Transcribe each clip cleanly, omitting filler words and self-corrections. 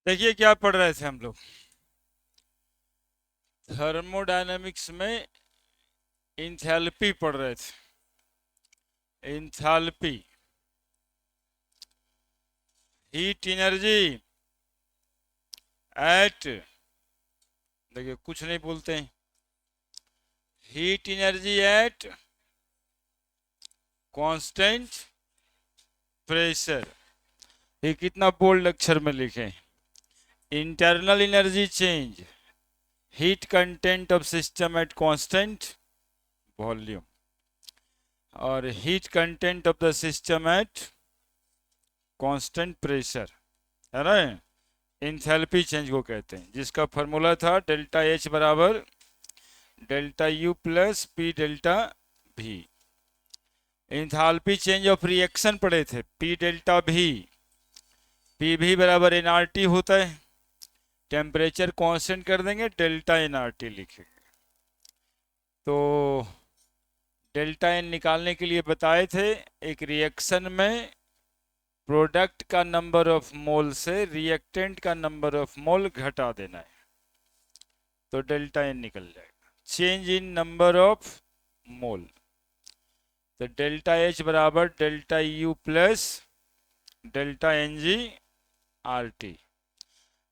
देखिए क्या पढ़ रहे थे हम लोग। थर्मोडायनेमिक्स में इंथैल्पी पढ़ रहे थे। इंथैल्पी, हीट एनर्जी एट, देखिए कुछ नहीं बोलते हैं, heat energy at constant pressure. ये कितना बोल्ड अक्षर में लिखे। Internal energy change, heat content of system at constant volume, और heat content of the system at constant pressure, है ना। इंथैल्पी चेंज को कहते हैं, जिसका फॉर्मूला था डेल्टा एच बराबर delta U plus P delta भी। इंथैल्पी चेंज ऑफ रिएक्शन पढ़े थे, पी डेल्टा भी, पी भी बराबर एन आर टी होता है। टेम्परेचर कांस्टेंट कर देंगे, डेल्टा एन आर टी लिखेंगे। तो डेल्टा एन निकालने के लिए बताए थे, एक रिएक्शन में प्रोडक्ट का नंबर ऑफ मोल से रिएक्टेंट का नंबर ऑफ मोल घटा देना है, तो डेल्टा एन निकल जाएगा। Change in number of mole, तो डेल्टा एच बराबर delta U plus delta N G R T.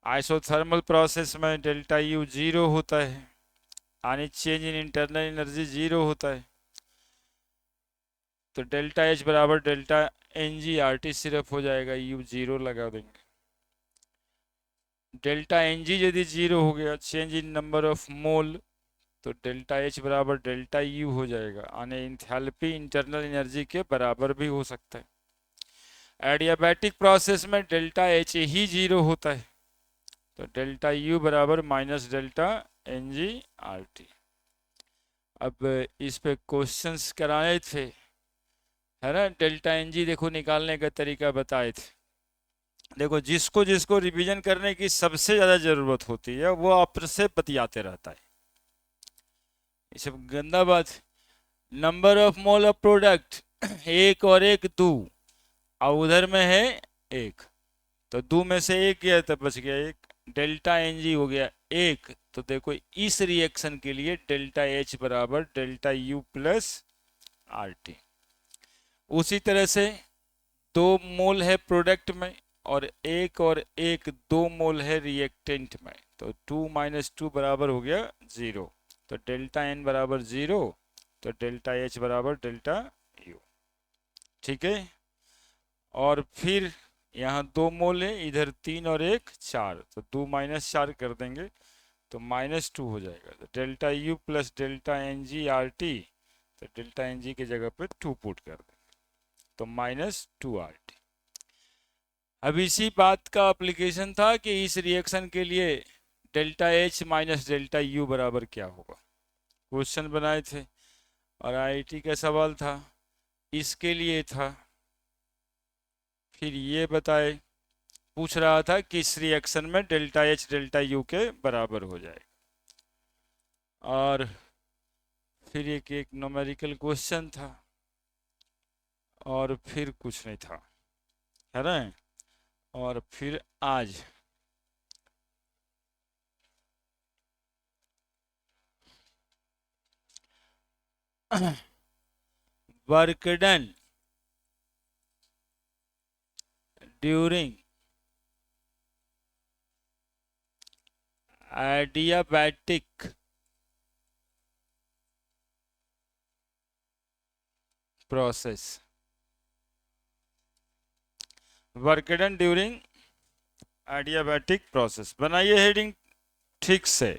Isothermal process में डेल्टा यू जीरो होता है, यानी change in internal energy zero होता है। तो डेल्टा एच बराबर delta N G R T सिर्फ हो जाएगा, यू जीरो लगा देंगे। डेल्टा एन जी यदि जीरो हो गया, change in number of mole, तो डेल्टा एच बराबर डेल्टा यू हो जाएगा, यानी इंथैल्पी इंटरनल एनर्जी के बराबर भी हो सकता है। एडियाबैटिक प्रोसेस में डेल्टा एच ही जीरो होता है, तो डेल्टा यू बराबर minus delta N G R T. अब इस पे क्वेश्चंस कराए थे, है ना। डेल्टा एन जी देखो निकालने का तरीका बताए थे। देखो जिसको जिसको रिवीजन करने की सबसे ज़्यादा ज़रूरत होती है वो आपसे से बतियाते रहता है, ये सब गंदा बात। Number of mole of product एक और एक दो, और उधर में है एक, तो दो में से एक गया तो बच गया एक। डेल्टा एन जी हो गया एक, तो देखो इस रिएक्शन के लिए डेल्टा एच बराबर delta U plus R T. उसी तरह से दो मोल है प्रोडक्ट में, और एक दो मोल है रिएक्टेंट में, तो टू माइनस टू बराबर हो गया जीरो, तो डेल्टा एन बराबर जीरो, तो डेल्टा एच बराबर डेल्टा यू। ठीक है। और फिर यहाँ दो मोल है, इधर तीन और एक चार, तो दो माइनस चार कर देंगे तो माइनस टू हो जाएगा, तो delta U plus delta N G R T, तो डेल्टा एन जी की जगह पे टू पुट कर देंगे, तो माइनस टू आर टी। अब इसी बात का अप्लीकेशन था कि इस रिएक्शन के लिए delta H minus delta U बराबर क्या होगा, क्वेश्चन बनाए थे और आईआईटी का सवाल था, इसके लिए था। फिर ये बताए, पूछ रहा था कि इस रिएक्शन में डेल्टा एच डेल्टा यू के बराबर हो जाए, और फिर एक न्यूमेरिकल क्वेश्चन था, और फिर कुछ नहीं था, है ना। और फिर आज work done during adiabatic process, work done during adiabatic process. बनाइए हेडिंग ठीक से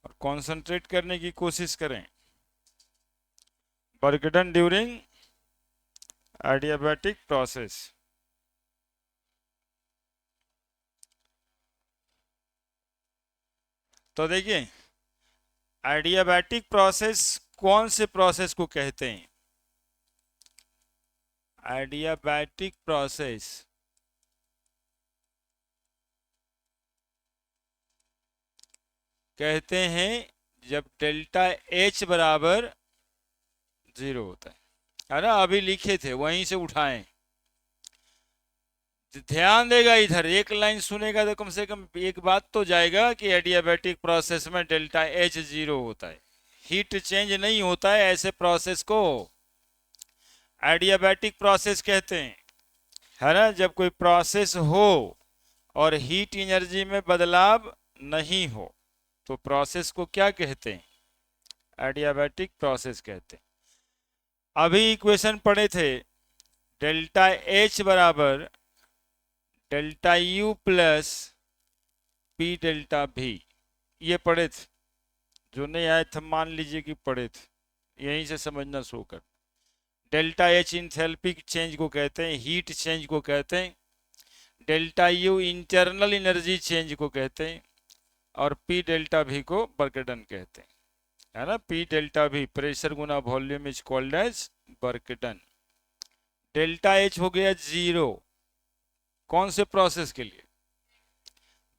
और कंसंट्रेट करने की कोशिश करें। Work done during adiabatic process. तो देखिए adiabatic प्रोसेस कौन से प्रोसेस को कहते हैं। adiabatic प्रोसेस कहते हैं जब डेल्टा एच बराबर जीरो होता है ना। अभी लिखे थे वहीं से उठाएं, ध्यान देगा इधर, एक लाइन सुनेगा तो कम से कम एक बात तो जाएगा कि एडियाबैटिक प्रोसेस में डेल्टा एच जीरो होता है, हीट चेंज नहीं होता है, ऐसे प्रोसेस को एडियाबैटिक प्रोसेस कहते हैं, है ना। जब कोई प्रोसेस हो और हीट एनर्जी में बदलाव नहीं हो तो प्रोसेस को क्या कहते हैं, एडियाबैटिक प्रोसेस कहते हैं। अभी इक्वेशन पढ़े थे, डेल्टा एच बराबर delta U plus P delta भी, ये पढ़े थे। जो नहीं आए थे मान लीजिए कि पढ़े थे, यहीं से समझना शुरू कर। डेल्टा एच इंथैल्पिक चेंज को कहते हैं, हीट चेंज को कहते हैं। Delta U internal energy change को कहते हैं, और पी डेल्टा भी को वर्क डन कहते हैं, है ना। पी डेल्टा भी प्रेशर गुना volume is called as work done. Delta H हो गया जीरो, कौन से प्रोसेस के लिए,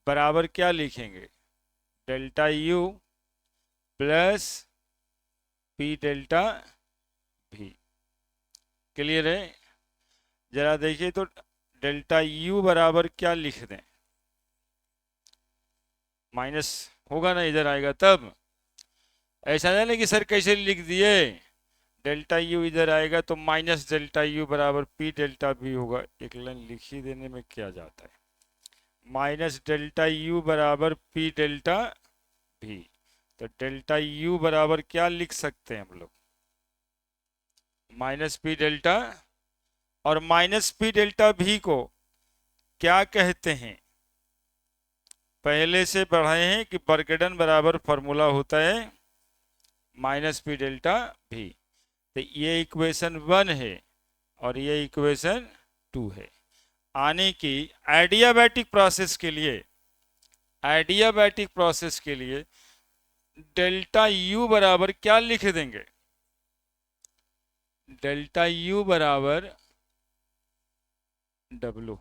बराबर क्या लिखेंगे, delta U plus P delta भी। क्लियर है। जरा देखिए तो डेल्टा यू बराबर क्या लिख दें, माइनस होगा ना, इधर आएगा तब। ऐसा नहीं कि सर कैसे लिख दिए, डेल्टा यू इधर आएगा तो माइनस डेल्टा यू बराबर पी डेल्टा भी होगा, एक लाइन लिख ही देने में क्या जाता है। माइनस डेल्टा यू बराबर पी डेल्टा भी, तो डेल्टा यू बराबर क्या लिख सकते हैं हम लोग, माइनस पी डेल्टा, और माइनस पी डेल्टा भी को क्या कहते हैं, पहले से पढ़े हैं कि वर्क डन बराबर फॉर्मूला होता है माइनस पी डेल्टा भी। तो ये इक्वेशन 1 है और ये इक्वेशन 2 है। आने की एडियाबैटिक प्रोसेस के लिए, एडियाबैटिक प्रोसेस के लिए डेल्टा यू बराबर क्या लिख देंगे, डेल्टा यू बराबर डब्ल्यू,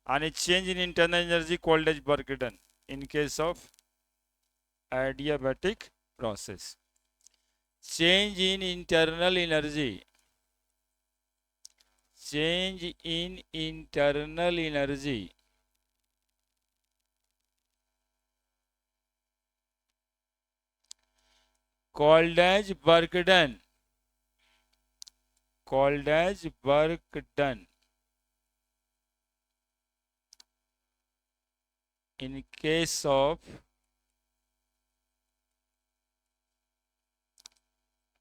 आने change in internal energy called as work done in case of adiabatic process. Change in internal energy, change in internal energy called as work done, called as work done in case of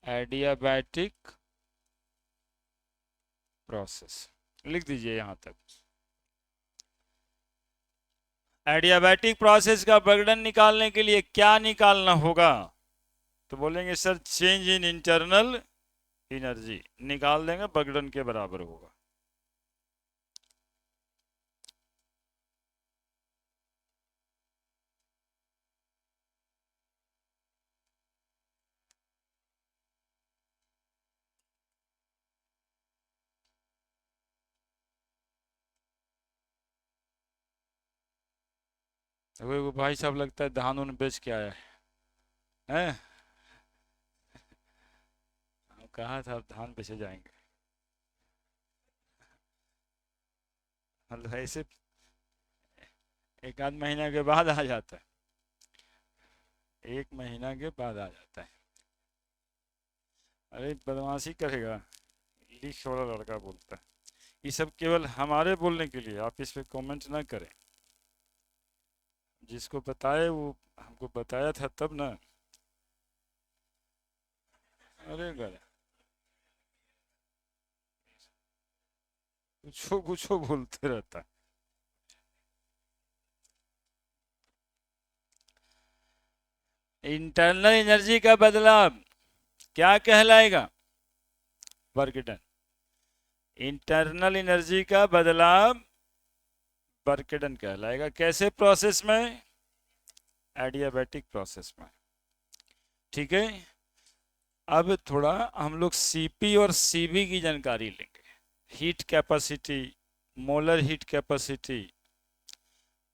adiabatic process. लिख दीजिए यहां तक। Adiabatic process का burden निकालने के लिए क्या निकालना होगा, तो बोलेंगे sir change in internal energy निकाल देंगे, बर्डन के बराबर होगा। वो भाई साहब लगता है धान उन बेच के आया है, कहा था धान बेचे जाएंगे, मतलब ऐसे एक आध महीना के बाद आ जाता है, एक महीना के बाद आ जाता है। अरे बदमाशी करेगा, लीक वाला लड़का बोलता है। ये सब केवल हमारे बोलने के लिए, आप इस पे कमेंट ना करें, जिसको बताए वो हमको बताया था तब ना। अरे गले कुछ कुछ बोलते रहता है। इंटरनल एनर्जी का बदलाव क्या कहलाएगा, वर्क डन। इंटरनल एनर्जी का बदलाव वर्क डन कहलाएगा। कैसे प्रोसेस में, एडियाबैटिक प्रोसेस में। ठीक है। अब थोड़ा हम लोग सीपी और सीबी की जानकारी लेंगे। Heat capacity, molar heat capacity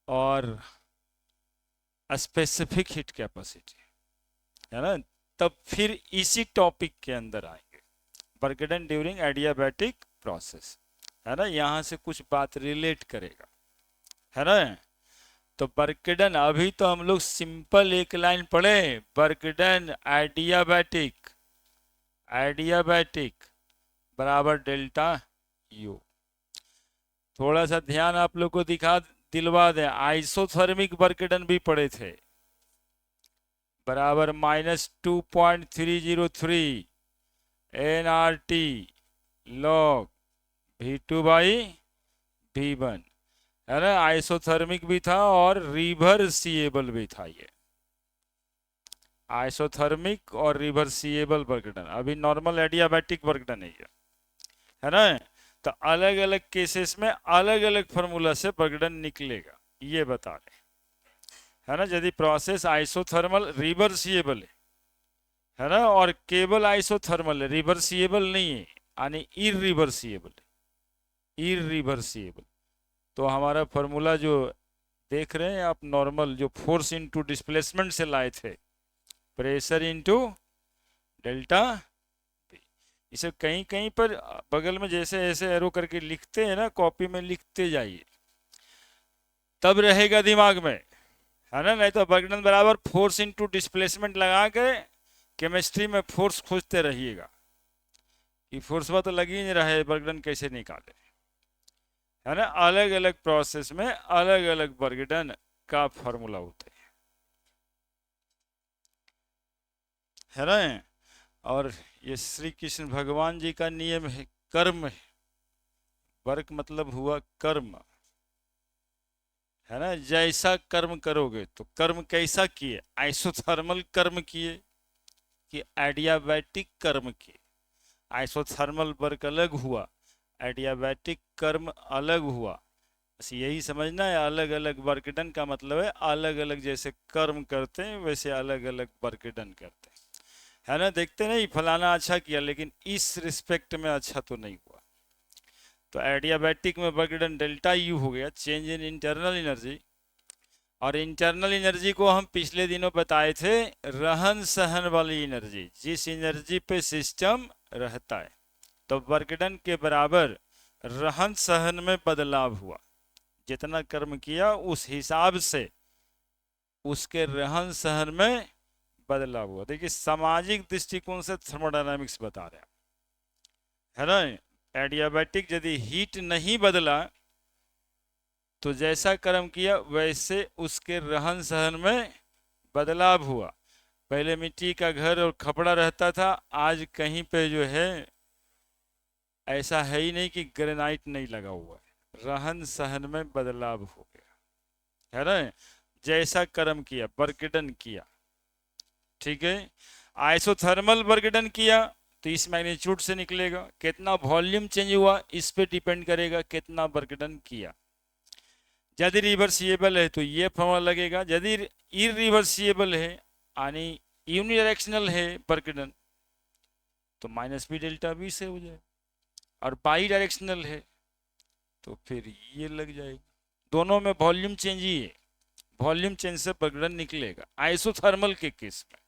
और स्पेसिफिक हीट कैपेसिटी, है ना। तब फिर इसी टॉपिक के अंदर आएंगे, work done during adiabatic process. है ना, यहाँ से कुछ बात रिलेट करेगा, है ना। तो वर्क डन, अभी तो हम लोग सिंपल एक लाइन पढ़े, वर्क डन एडियाबैटिक, एडियाबैटिक बराबर डेल्टा यू। थोड़ा सा ध्यान आप लोग को दिलवा दें, आइसोथर्मिक वर्क डन भी पढ़े थे, बराबर -2.303 nRT log V2/V1, है ना। आइसोथर्मिक भी था और रिवर्सिएबल भी था, ये आइसोथर्मिक और रिवर्सिएबल वर्क डन। अभी नॉर्मल एडियाबैटिक वर्क डन है ना। तो अलग अलग केसेस में अलग अलग फार्मूला से वर्क डन निकलेगा, ये बता रहे, है ना। यदि प्रोसेस आइसोथर्मल रिवर्सिएबल है ना, और केवल आइसोथर्मल है, रिवर्सिएबल नहीं है, यानी इरिवर्सिएबल, इरिवर्सिएबल, तो हमारा फार्मूला जो देख रहे हैं आप, नॉर्मल जो फोर्स इनटू डिस्प्लेसमेंट से लाए थे, प्रेशर इनटू डेल्टा, इसे कहीं कहीं पर बगल में जैसे ऐसे एरो करके लिखते हैं ना, कॉपी में लिखते जाइए, तब रहेगा दिमाग में, है ना। नहीं तो वर्क डन बराबर फोर्स इनटू डिस्प्लेसमेंट लगा के केमिस्ट्री में फोर्स खोजते रहिएगा, कि फोर्स तो लगी ही नहीं रहा है, वर्क डन कैसे निकाले, है ना। अलग अलग प्रोसेस में अलग अलग वर्क डन का फॉर्मूला होता है ना। और ये श्री कृष्ण भगवान जी का नियम है, कर्म है, वर्क मतलब हुआ कर्म, है ना। जैसा कर्म करोगे, तो कर्म कैसा किए, आइसोथर्मल कर्म किए कि एडियाबैटिक कर्म किए। आइसोथर्मल वर्क अलग हुआ, एडियाबैटिक कर्म अलग हुआ, बस यही समझना है। अलग अलग वर्क डन का मतलब है अलग अलग जैसे कर्म करते हैं वैसे अलग अलग वर्क डन करते हैं, है ना। देखते नहीं फलाना अच्छा किया, लेकिन इस रिस्पेक्ट में अच्छा तो नहीं हुआ। तो एडियाबैटिक में वर्क डन डेल्टा यू हो गया, चेंज इन इंटरनल एनर्जी। और इंटरनल एनर्जी को हम पिछले दिनों बताए थे, रहन सहन वाली एनर्जी, जिस एनर्जी पे सिस्टम रहता है। तो वर्क डन के बराबर रहन सहन में बदलाव हुआ, जितना कर्म किया उस हिसाब से उसके रहन सहन में बदलाव हुआ। देखिए सामाजिक दृष्टिकोण से थर्मोडायनामिक्स बता रहे हैं, है ना। एडियाबैटिक यदि हीट नहीं बदला, तो जैसा कर्म किया वैसे उसके रहन सहन में बदलाव हुआ। पहले मिट्टी का घर और खपड़ा रहता था, आज कहीं पे जो है ऐसा है ही नहीं कि ग्रेनाइट नहीं लगा हुआ है, रहन सहन में बदलाव हो गया, है ना। जैसा कर्म किया, वर्क डन किया, ठीक है। आइसोथर्मल वर्क डन किया तो इस मैग्नीट्यूड से निकलेगा, कितना वॉल्यूम चेंज हुआ इस पे डिपेंड करेगा कितना वर्क डन किया। यदि रिवर्सिएबल है तो ये फॉर्मूला लगेगा, यदि इरिवर्सिएबल है यानी यूनिडायरेक्शनल है वर्क डन, तो -b डेल्टा v से हो जाए, और बाई डायरेक्शनल है तो फिर ये लग जाएगा। दोनों में वॉल्यूम चेंज ही है, वॉल्यूम चेंज से वर्क डन निकलेगा आइसोथर्मल के केस में।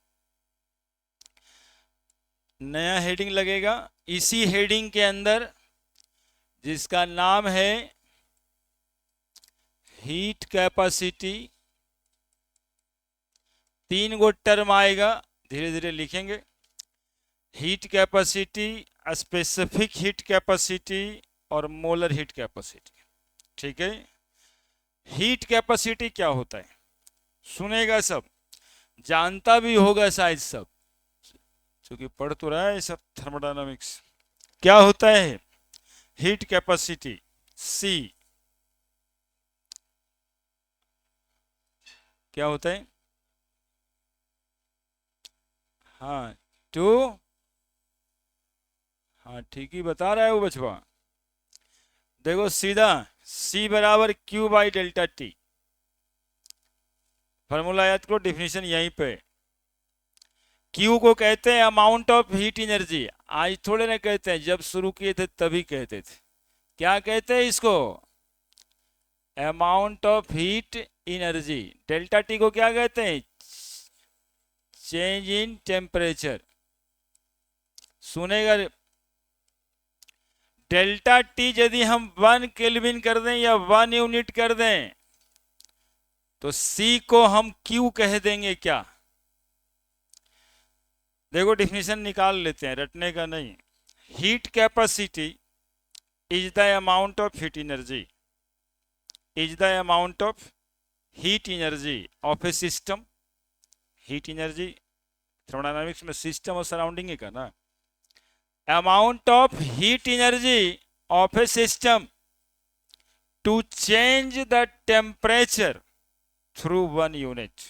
नया हेडिंग लगेगा, इसी हेडिंग के अंदर जिसका नाम है हीट कैपेसिटी, 3 गो टर्म आएगा, धीरे धीरे लिखेंगे। Heat capacity, specific heat capacity और मोलर हीट कैपेसिटी, ठीक है। हीट कैपेसिटी क्या होता है सुनेगा सब, जानता भी होगा शायद सब, क्योंकि पढ़ तो रहा है सब थर्मोडायनामिक्स। क्या होता है हीट कैपेसिटी, सी क्या होता है, हाँ टू, हाँ ठीक ही बता रहा है वो बचवा। देखो सीधा C बराबर Q/ΔT, फॉर्मूला याद करो, डेफिनेशन यहीं पे। Q को कहते हैं अमाउंट ऑफ हीट एनर्जी, आज थोड़े ना कहते हैं, जब शुरू किए थे तभी कहते थे। क्या कहते हैं इसको, amount of heat energy. Delta T को क्या कहते हैं, चेंज इन टेम्परेचर। सुनेगा डेल्टा टी यदि हम 1 केल्विन कर दें या 1 यूनिट कर दें तो सी को हम क्यू कह देंगे क्या? देखो डिफिनेशन निकाल लेते हैं, रटने का नहीं। Heat capacity is the amount of heat energy, is the amount of heat energy of a system. Heat energy thermodynamics में सिस्टम और सराउंडिंग ही का ना। Amount of heat energy of a system to change the temperature through 1 unit.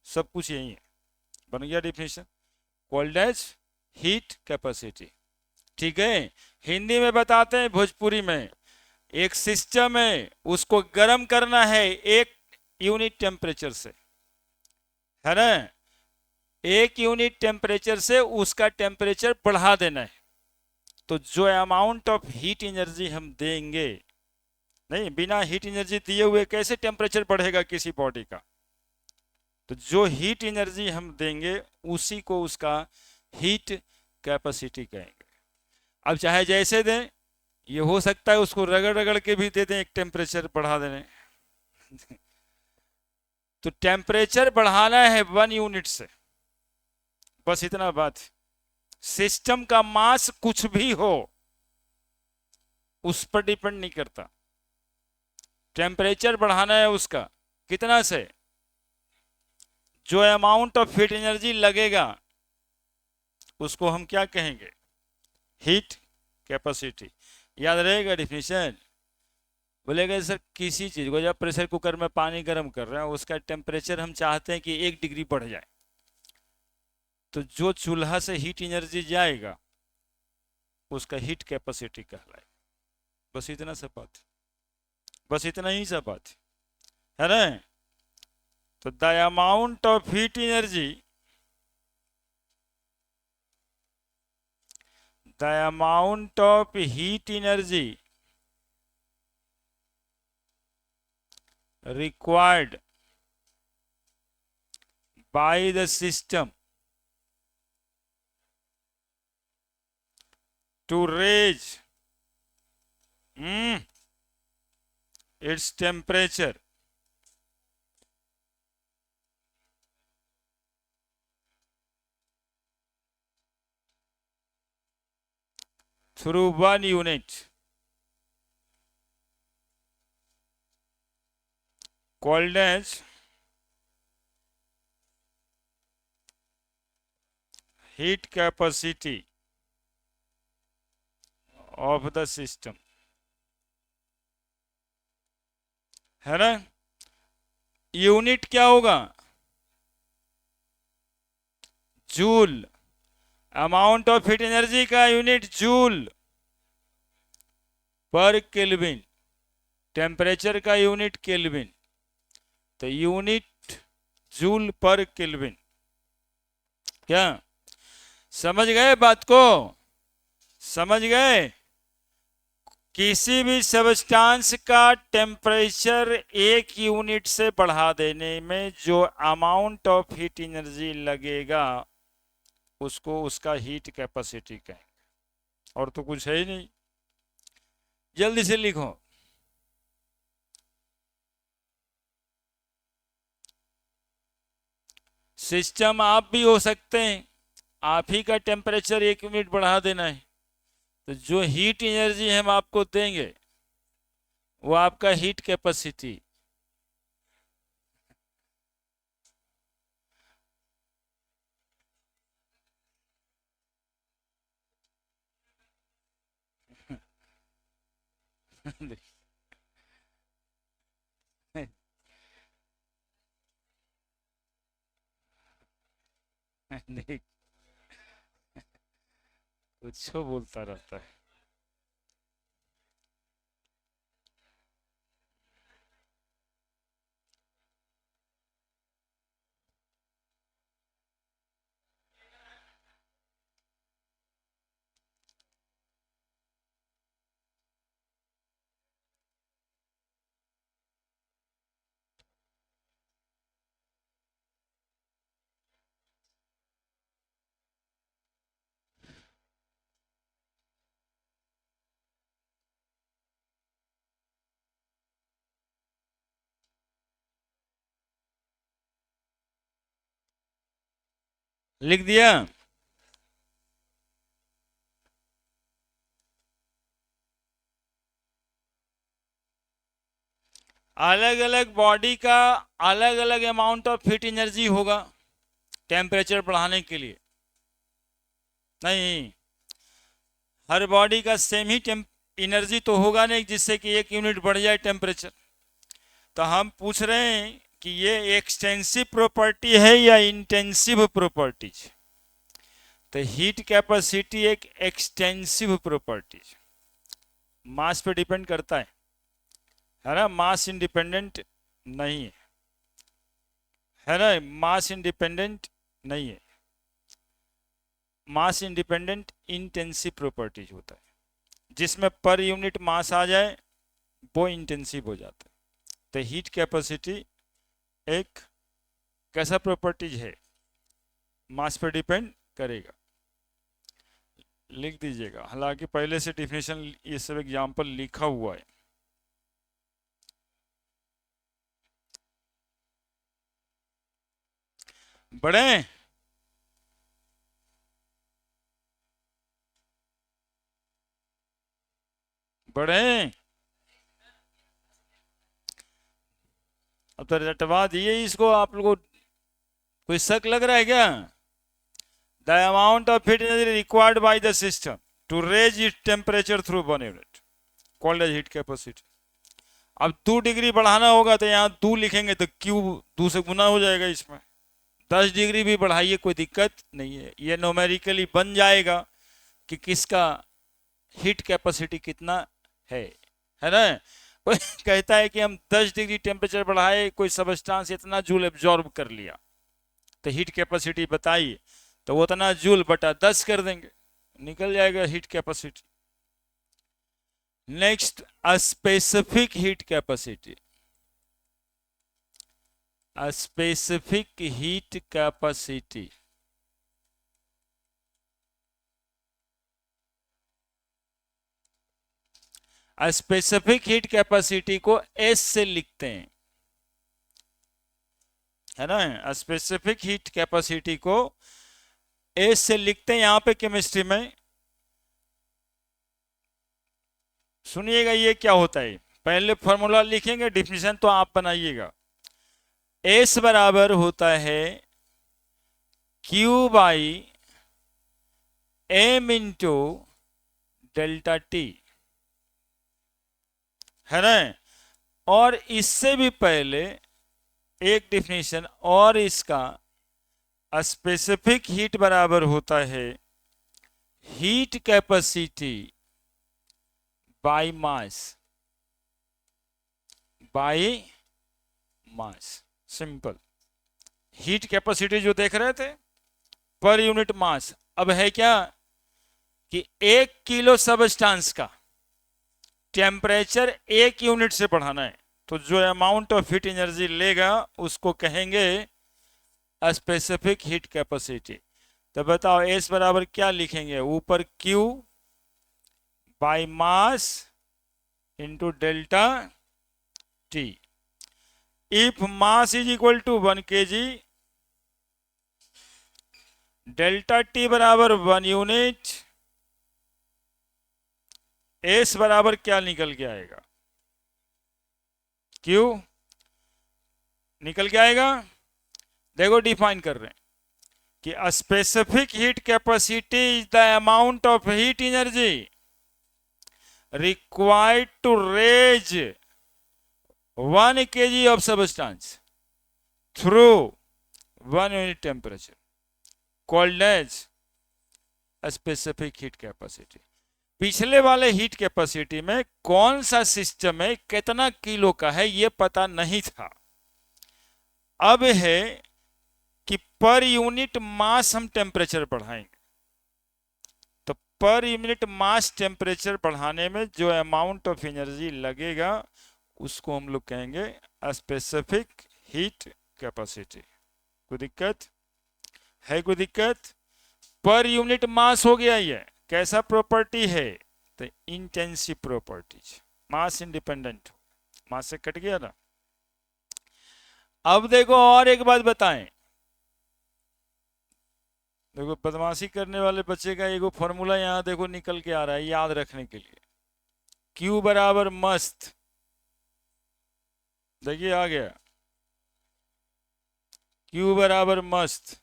सब कुछ यही है, बन गया definition, called as heat capacity. ठीक है, हिंदी में बताते हैं, भोजपुरी में। एक सिस्टम है, उसको गर्म करना है 1 यूनिट टेम्परेचर से, है ना। 1 यूनिट टेम्परेचर से उसका टेम्परेचर बढ़ा देना है। तो जो अमाउंट ऑफ हीट एनर्जी हम देंगे, नहीं, बिना हीट एनर्जी दिए हुए कैसे टेम्परेचर बढ़ेगा किसी बॉडी का? तो जो हीट एनर्जी हम देंगे उसी को उसका हीट कैपेसिटी कहेंगे। अब चाहे जैसे दें, ये हो सकता है उसको रगड़ रगड़ के भी दे दें, एक टेम्परेचर बढ़ा देने। तो टेम्परेचर बढ़ाना है 1 यूनिट से, बस इतना बात। सिस्टम का मास कुछ भी हो उस पर डिपेंड नहीं करता, टेम्परेचर बढ़ाना है उसका कितना से, जो अमाउंट ऑफ हीट एनर्जी लगेगा उसको हम क्या कहेंगे? Heat capacity. याद रहेगा डिफिनेशन। बोलेगा सर किसी चीज को, जब प्रेशर कुकर में पानी गर्म कर रहे हैं उसका टेम्परेचर हम चाहते हैं कि 1 डिग्री बढ़ जाए, तो जो चूल्हा से हीट एनर्जी जाएगा उसका हीट कैपेसिटी कहलाएगा। बस इतना सा बात, बस इतना ही सा बात है ना। तो the amount of heat energy, the amount of heat energy required by the system to raise its temperature through 1 unit called as heat capacity of the system, है ना। यूनिट क्या होगा? Joule. Amount of heat energy का unit joule per kelvin, temperature का unit kelvin, तो unit joule per kelvin. क्या समझ गए बात को? समझ गए? किसी भी सब्सटेंस का टेम्परेचर 1 यूनिट से बढ़ा देने में जो अमाउंट ऑफ हीट एनर्जी लगेगा उसको उसका हीट कैपेसिटी कहेंगे। और तो कुछ है ही नहीं, जल्दी से लिखो। सिस्टम आप भी हो सकते हैं, आप ही का टेम्परेचर 1 यूनिट बढ़ा देना है, तो जो हीट एनर्जी हम आपको देंगे वो आपका हीट कैपेसिटी। देख, कुछ बोलता रहता है। लिख दिया। अलग अलग बॉडी का अलग अलग अमाउंट ऑफ हीट एनर्जी होगा टेम्परेचर बढ़ाने के लिए। नहीं, हर बॉडी का सेम ही एनर्जी तो होगा नहीं जिससे कि 1 यूनिट बढ़ जाए टेम्परेचर। तो हम पूछ रहे हैं कि ये एक्सटेंसिव प्रॉपर्टी है या इंटेंसिव प्रॉपर्टीज। तो हीट कैपेसिटी एक एक्सटेंसिव प्रॉपर्टी, मास पे डिपेंड करता है ना, मास इंडिपेंडेंट नहीं है ना, मास इंडिपेंडेंट नहीं है, मास इंडिपेंडेंट इंटेंसिव प्रॉपर्टीज होता है जिसमें पर यूनिट मास आ जाए वो इंटेंसिव हो जाता है। तो हीट कैपेसिटी एक कैसा प्रॉपर्टीज है, मास पे डिपेंड करेगा। लिख दीजिएगा, हालांकि पहले से डिफिनेशन ये सब एग्जांपल लिखा हुआ है। बढ़े, बढ़े, अब तो रटवा दिए इसको। आप लोगों को कोई शक लग रहा है क्या? The amount of heat energy required by the system to raise it temperature through 1 unit called as heat capacity. अब 2 डिग्री बढ़ाना होगा तो यहाँ 2 लिखेंगे तो क्यू 2 से गुना हो जाएगा। इसमें 10 डिग्री भी बढ़ाइए कोई दिक्कत नहीं है, ये न्यूमेरिकली बन जाएगा कि किसका हीट कैपेसिटी कितना है ना। कोई कहता है कि हम 10 डिग्री टेम्परेचर बढ़ाए, कोई सबस्टांस इतना जूल एब्जॉर्ब कर लिया, तो हीट कैपेसिटी बताइए, तो वो इतना जूल बटा 10 कर देंगे, निकल जाएगा heat capacity. Next, specific heat capacity. Specific heat capacity specific heat capacity को एस से लिखते हैं, है ना। स्पेसिफिक हीट कैपेसिटी को एस से लिखते हैं। यहां पे केमिस्ट्री में सुनिएगा ये क्या होता है, पहले फॉर्मूला लिखेंगे, डिफिनेशन तो आप बनाइएगा। एस बराबर होता है Q by M into delta T, है ना। और इससे भी पहले एक डिफिनेशन और इसका, स्पेसिफिक हीट बराबर होता है heat capacity by mass, by mass, simple. Heat capacity जो देख रहे थे पर यूनिट मास, अब है क्या कि 1 किलो सबस्टांस का टेम्परेचर 1 यूनिट से बढ़ाना है, तो जो अमाउंट ऑफ हीट एनर्जी लेगा उसको कहेंगे स्पेसिफिक हीट कैपेसिटी। तो बताओ एस बराबर क्या लिखेंगे, ऊपर Q by mass into delta T. If mass is equal to 1 kg, delta T बराबर 1 यूनिट, एस बराबर क्या निकल के आएगा, क्यू निकल के आएगा। देखो डिफाइन कर रहे हैं कि specific heat capacity is the amount of heat energy required to raise 1 kg of substance through 1 unit temperature called as specific heat capacity। पिछले वाले हीट कैपेसिटी में कौन सा सिस्टम है, कितना किलो का है, ये पता नहीं था। अब है कि पर यूनिट मास हम टेम्परेचर बढ़ाएंगे, तो पर यूनिट मास टेम्परेचर बढ़ाने में जो अमाउंट ऑफ एनर्जी लगेगा उसको हम लोग कहेंगे स्पेसिफिक हीट कैपेसिटी। कोई दिक्कत है? कोई दिक्कत? पर यूनिट मास हो गया, ये कैसा प्रॉपर्टी है, तो इंटेंसिव प्रॉपर्टीज, मास इंडिपेंडेंट, मास से कट गया ना। अब देखो और एक बात बताएं, देखो बदमाशी करने वाले बच्चे का एगो फॉर्मूला यहाँ देखो निकल के आ रहा है याद रखने के लिए। Q बराबर मस्त, देखिए आ गया, Q बराबर मस्त,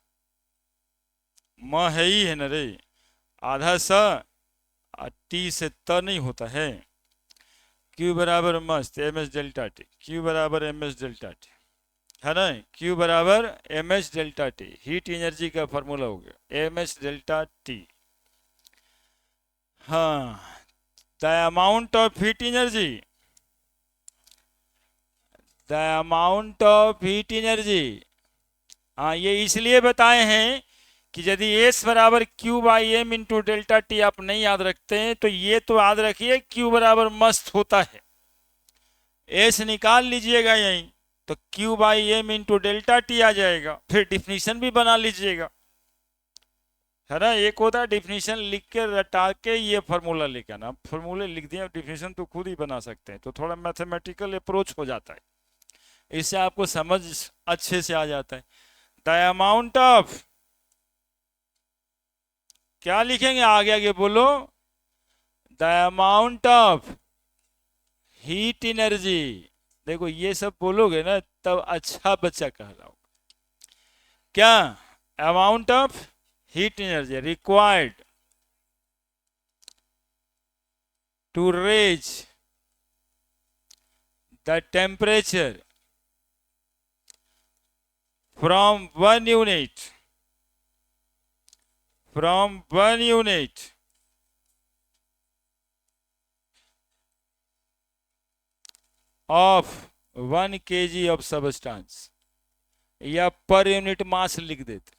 म है ही है ना रे, आधा स टी से त नहीं होता है। Q बराबर मस्त M S delta T, Q बराबर एम एस डेल्टा टी, है ना। Q बराबर M S delta T, heat energy का फॉर्मूला हो गया एम एस डेल्टा टी। हाँ, the amount of heat energy, the amount of heat energy, हाँ ये इसलिए बताए हैं कि यदि एस बराबर Q by M into delta T आप नहीं याद रखते हैं तो ये तो याद रखिए क्यू बराबर मस्त होता है, एस निकाल लीजिएगा यहीं तो Q by M into delta T आ जाएगा, फिर डिफिनीशन भी बना लीजिएगा, है ना। एक होता है डिफिनीशन लिख के रटा के ये फॉर्मूला लेके आना, फॉर्मूले लिख दिए डिफिनीशन तो खुद ही बना सकते हैं, तो थोड़ा मैथमेटिकल अप्रोच हो जाता है, इससे आपको समझ अच्छे से आ जाता है। द अमाउंट ऑफ, क्या लिखेंगे आगे आगे बोलो, the amount of heat energy, देखो ये सब बोलोगे ना तब अच्छा बच्चा कहलाओगे। क्या, amount of heat energy required to raise the temperature from 1 unit, from 1 unit of 1 kg of substance, या पर यूनिट मास लिख देते,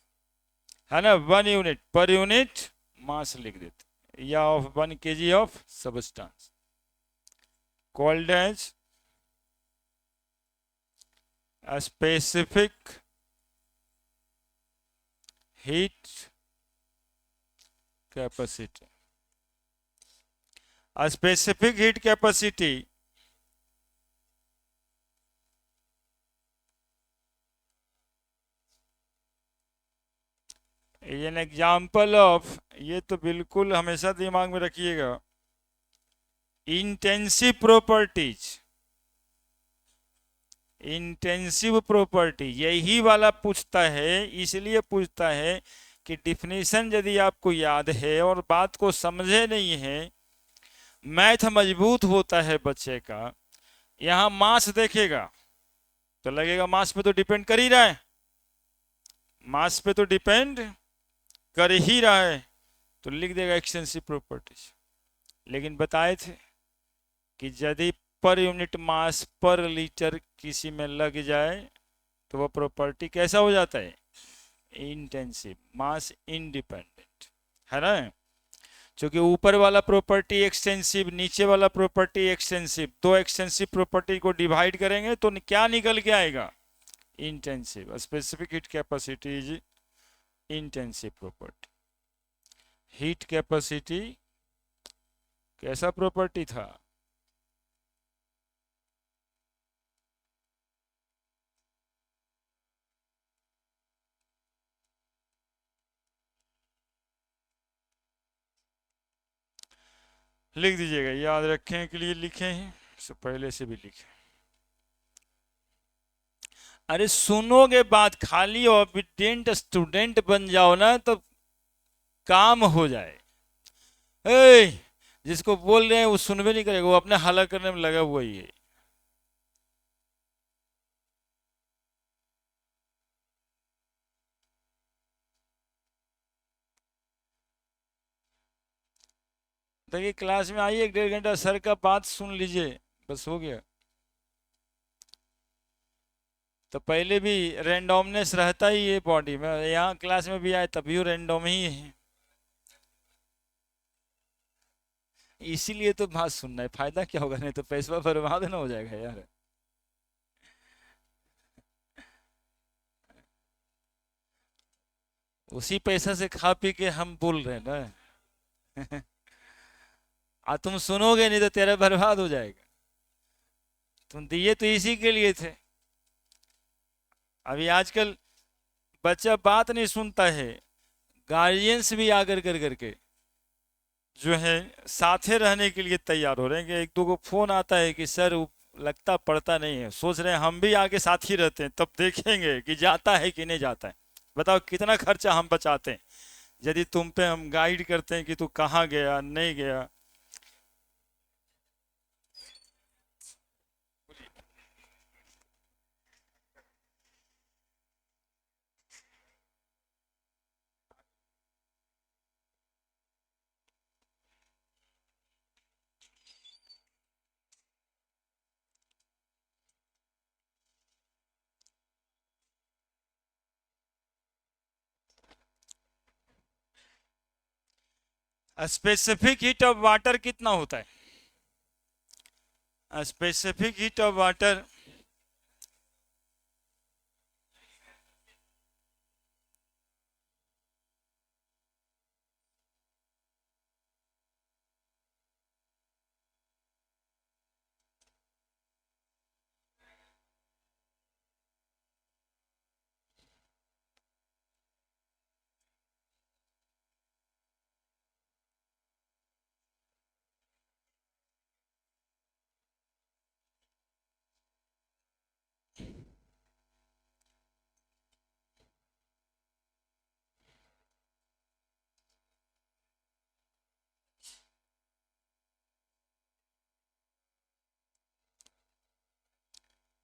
है ना, 1 यूनिट पर यूनिट मास लिख देते, या of 1 kg of substance, called as specific heat capacity. Specific heat capacity an example of, ये तो बिल्कुल हमेशा दिमाग में रखिएगा, इंटेंसिव प्रॉपर्टीज, इंटेंसिव प्रॉपर्टी यही वाला पूछता है, इसलिए पूछता है कि डिफिनीशन यदि आपको याद है और बात को समझे नहीं है, मैथ मजबूत होता है बच्चे का, यहां मास देखेगा तो लगेगा मास पे तो डिपेंड कर ही रहा है, मास पे तो डिपेंड कर ही रहा है, तो लिख देगा एक्सटेंसिव प्रॉपर्टीज। लेकिन बताए थे कि यदि पर यूनिट मास पर लीटर किसी में लग जाए तो वह प्रॉपर्टी कैसा हो जाता है, इंटेंसिव, मास इंडिपेंडेंट, है ना। क्योंकि ऊपर वाला प्रॉपर्टी एक्सटेंसिव, नीचे वाला प्रॉपर्टी एक्सटेंसिव, दो एक्सटेंसिव प्रॉपर्टी को डिवाइड करेंगे तो क्या निकल के आएगा, intensive. Specific heat capacity is intensive property. Heat capacity कैसा प्रॉपर्टी था, लिख दीजिएगा, याद रखने के लिए लिखे हैं, सो पहले से भी लिखे। अरे सुनोगे बात, खाली ओबीडिएंट स्टूडेंट बन जाओ ना तो काम हो जाए। ए, जिसको बोल रहे हैं वो सुनवे नहीं करेगा, वो अपने हल्ला करने में लगा हुआ ही है। देखिए क्लास में आइए 1-1.5 घंटा सर का बात सुन लीजिए, बस हो गया। तो पहले भी रेंडोमनेस रहता ही है बॉडी में, यहाँ क्लास में भी आए तभी रेंडोम ही है, इसीलिए तो बात सुनना है, फायदा क्या होगा, नहीं तो पैसा बर्बाद ना हो जाएगा यार। उसी पैसा से खा पी के हम बोल रहे हैं ना। तुम सुनोगे नहीं तो तेरा बर्बाद हो जाएगा, तुम दिए तो इसी के लिए थे। अभी आजकल बच्चा बात नहीं सुनता है, गार्जियंस भी आकर कर करके जो है साथे रहने के लिए तैयार हो रहे हैं कि एक दो को फोन आता है कि सर लगता पड़ता नहीं है, सोच रहे हैं हम भी आगे साथ ही रहते हैं, तब देखेंगे कि जाता है कि नहीं जाता है। बताओ कितना खर्चा हम बचाते हैं यदि तुम पे हम गाइड करते हैं कि तू कहाँ गया नहीं गया। स्पेसिफिक हीट ऑफ वाटर कितना होता है? स्पेसिफिक हीट ऑफ वाटर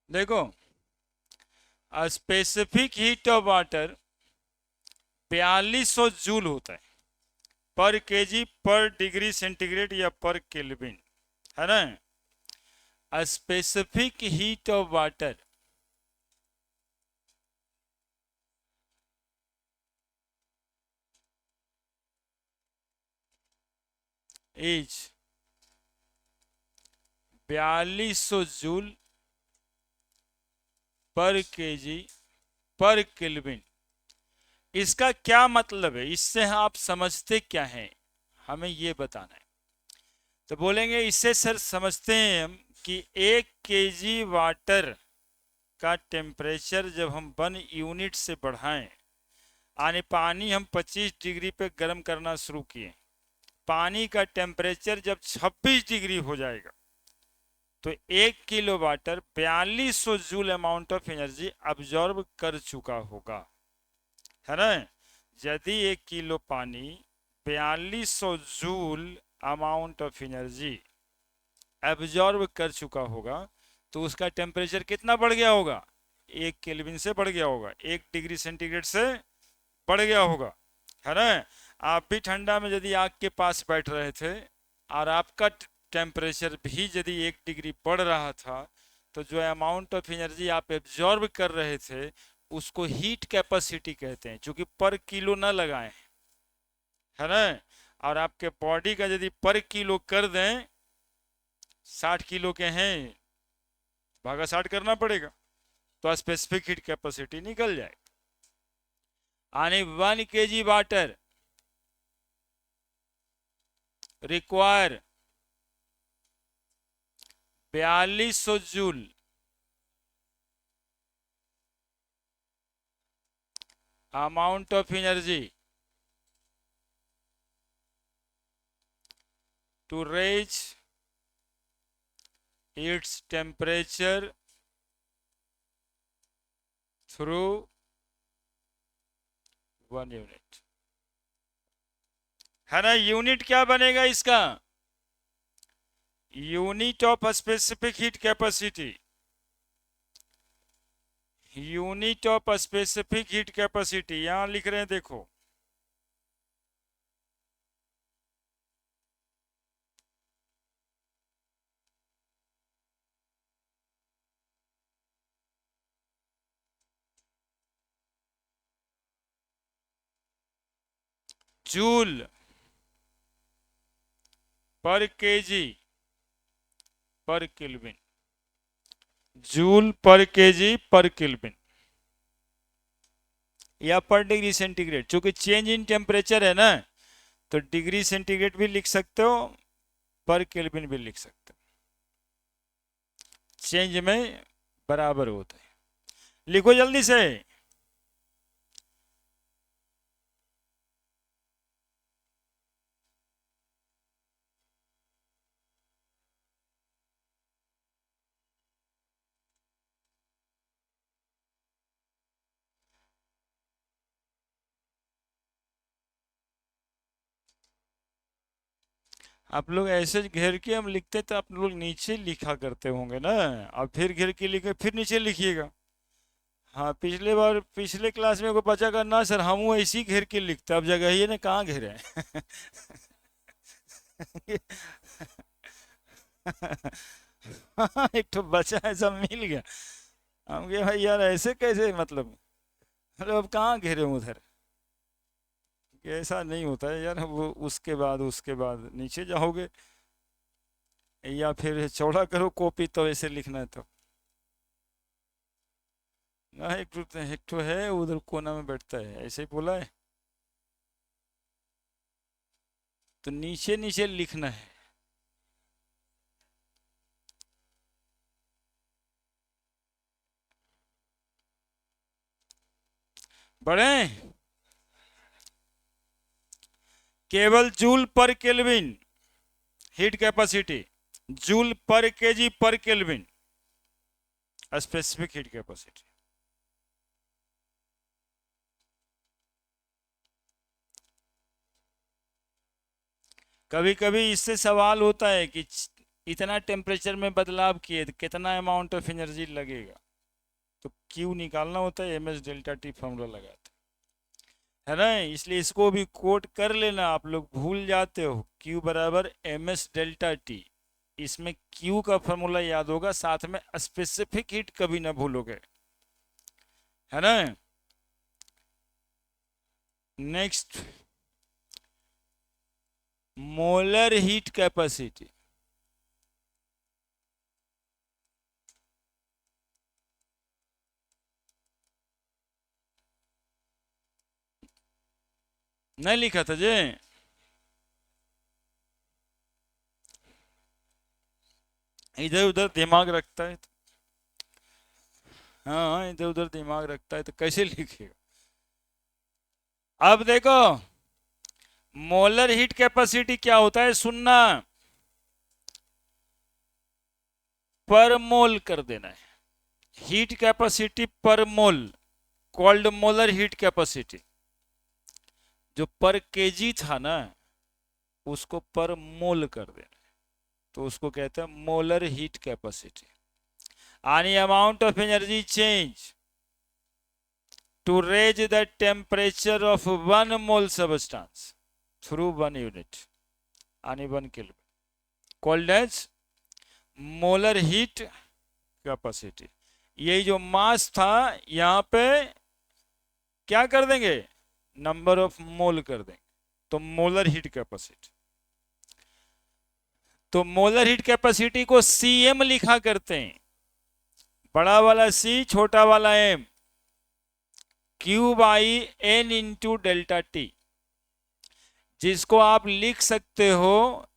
देखो, specific heat of water 4200 joule होता है पर केजी पर डिग्री सेंटीग्रेड या पर केल्विन, है ना। Specific heat of water is 4200 joule पर केजी पर केल्विन। इसका क्या मतलब है, इससे आप समझते क्या है, हमें ये बताना है। तो बोलेंगे इससे सर समझते हैं हम कि 1 केजी वाटर का टेम्परेचर जब हम 1 यूनिट से बढ़ाएं, यानी पानी हम 25 डिग्री पे गर्म करना शुरू किए, पानी का टेम्परेचर जब 26 डिग्री हो जाएगा तो 1 kilo water 4200 joule amount of energy absorb कर चुका होगा, है ना। यदि 1 किलो पानी 4200 joule amount of energy absorb कर चुका होगा तो उसका टेम्परेचर कितना बढ़ गया होगा? 1 केल्विन से बढ़ गया होगा, 1 डिग्री सेंटीग्रेड से बढ़ गया होगा, है ना। आप भी ठंडा में यदि आग के पास बैठ रहे थे और आपका टेम्परेचर भी यदि 1 डिग्री बढ़ रहा था तो जो अमाउंट ऑफ एनर्जी आप एब्जॉर्ब कर रहे थे उसको हीट कैपेसिटी कहते हैं, क्योंकि पर किलो ना लगाए, है ना। और आपके बॉडी का यदि पर किलो कर दें, 60 किलो के हैं, भागा 60 करना पड़ेगा तो स्पेसिफिक हीट कैपेसिटी निकल जाए। यानी 1 KG water require 4200 joule amount of energy to raise its temperature through 1 unit, है ना। यूनिट क्या बनेगा इसका? Unit of specific heat capacity, unit of specific heat capacity यहां लिख रहे हैं, देखो। जूल पर केजी पर केल्विन, जूल पर केजी पर केल्विन या पर डिग्री सेंटीग्रेड, क्योंकि चेंज इन टेम्परेचर है ना, तो डिग्री सेंटीग्रेड भी लिख सकते हो, पर केल्विन भी लिख सकते हो, चेंज में बराबर होता है। लिखो जल्दी से। आप लोग ऐसे घेर के हम लिखते तो आप लोग नीचे लिखा करते होंगे ना। अब फिर घेर के लिखे फिर नीचे लिखिएगा। हाँ, पिछले बार पिछले क्लास में कोई बच्चा का ना सर हम ऐसे ही घेर के लिखते, अब जगह ही ना कहाँ घेरे हैं। एक तो बच्चा ऐसा मिल गया। हम कहे भाई यार ऐसे कैसे, मतलब अब कहाँ घेरे हूँ उधर। कि ऐसा नहीं होता है यार, वो उसके बाद नीचे जाओगे, या फिर चौड़ा करो कॉपी तो ऐसे लिखना है तो। ना एक तो है उधर कोना में बैठता है, ऐसे ही बोला है। तो नीचे नीचे लिखना है। बढ़े। केवल joule per kelvin heat capacity, joule पर केजी पर केल्विन स्पेसिफिक हीट कैपेसिटी। कभी कभी इससे सवाल होता है कि इतना टेम्परेचर में बदलाव किए तो कितना अमाउंट ऑफ एनर्जी लगेगा, तो क्यू निकालना होता है, M S delta T formula लगाते है ना। इसलिए इसको भी कोट कर लेना, आप लोग भूल जाते हो। क्यू बराबर एम एस डेल्टा टी, इसमें क्यू का फॉर्मूला याद होगा, साथ में स्पेसिफिक हीट कभी ना भूलोगे, है ना। Next, molar heat capacity. नहीं लिखा था जे। इधर उधर दिमाग रखता है। हाँ, इधर उधर दिमाग रखता है तो कैसे लिखेगा। अब देखो, मोलर हीट कैपेसिटी क्या होता है, सुनना। पर मोल कर देना है। Heat capacity per mole called molar heat capacity. जो पर केजी था ना, उसको पर मोल कर देना, तो उसको कहते हैं molar heat capacity. Any amount of energy change to raise the temperature of 1 mole substance through 1 unit and 1 kelvin called as molar heat capacity। ये जो मास था यहाँ पे क्या कर देंगे, नंबर ऑफ मोल कर देंगे, तो मोलर हीट कैपेसिटी। तो मोलर हीट कैपेसिटी को सीएम लिखा करते हैं, बड़ा वाला सी छोटा वाला M, Q by N into delta T, जिसको आप लिख सकते हो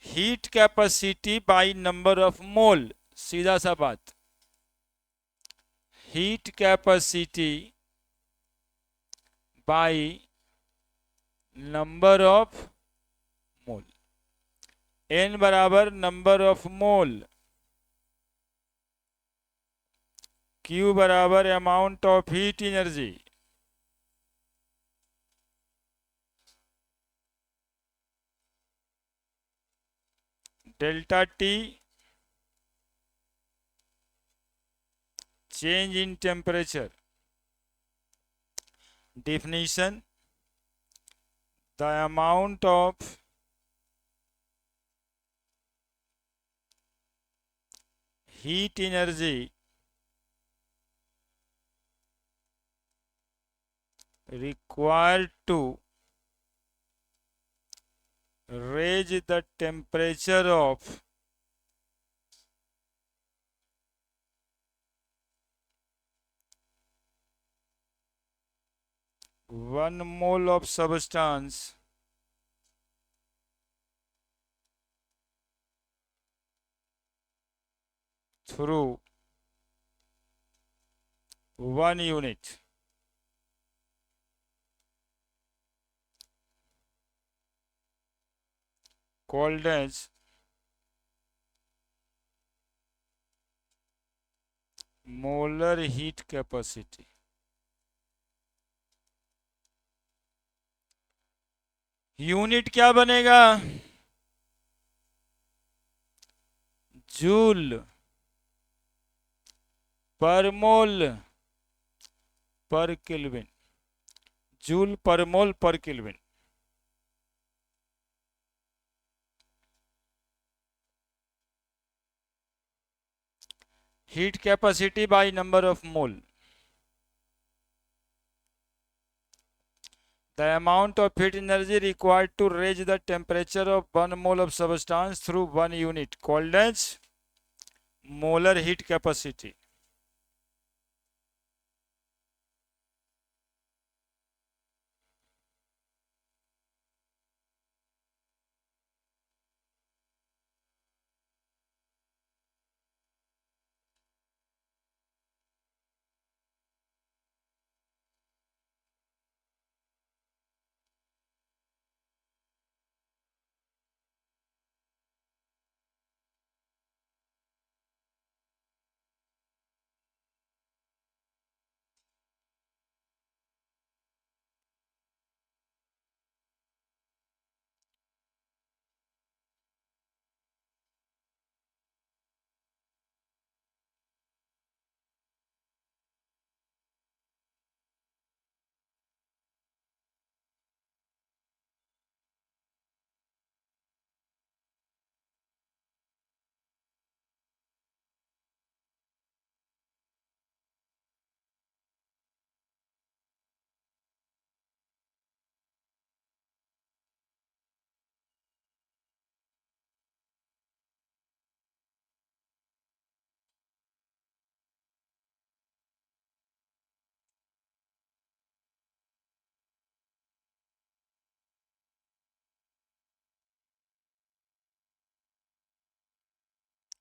heat capacity by number of mole. सीधा सा बात, heat capacity by number of mole. N बराबर नंबर ऑफ मोल, क्यू बराबर amount of heat energy. Delta T change in temperature. Definition: the amount of heat energy required to raise the temperature of one mole of substance through 1 unit called as molar heat capacity। Unit क्या बनेगा, joule पर मोल पर kelvin, joule पर मोल पर kelvin. Heat capacity by number of mole, the amount of heat energy required to raise the temperature of 1 mole of substance through 1 unit called as molar heat capacity।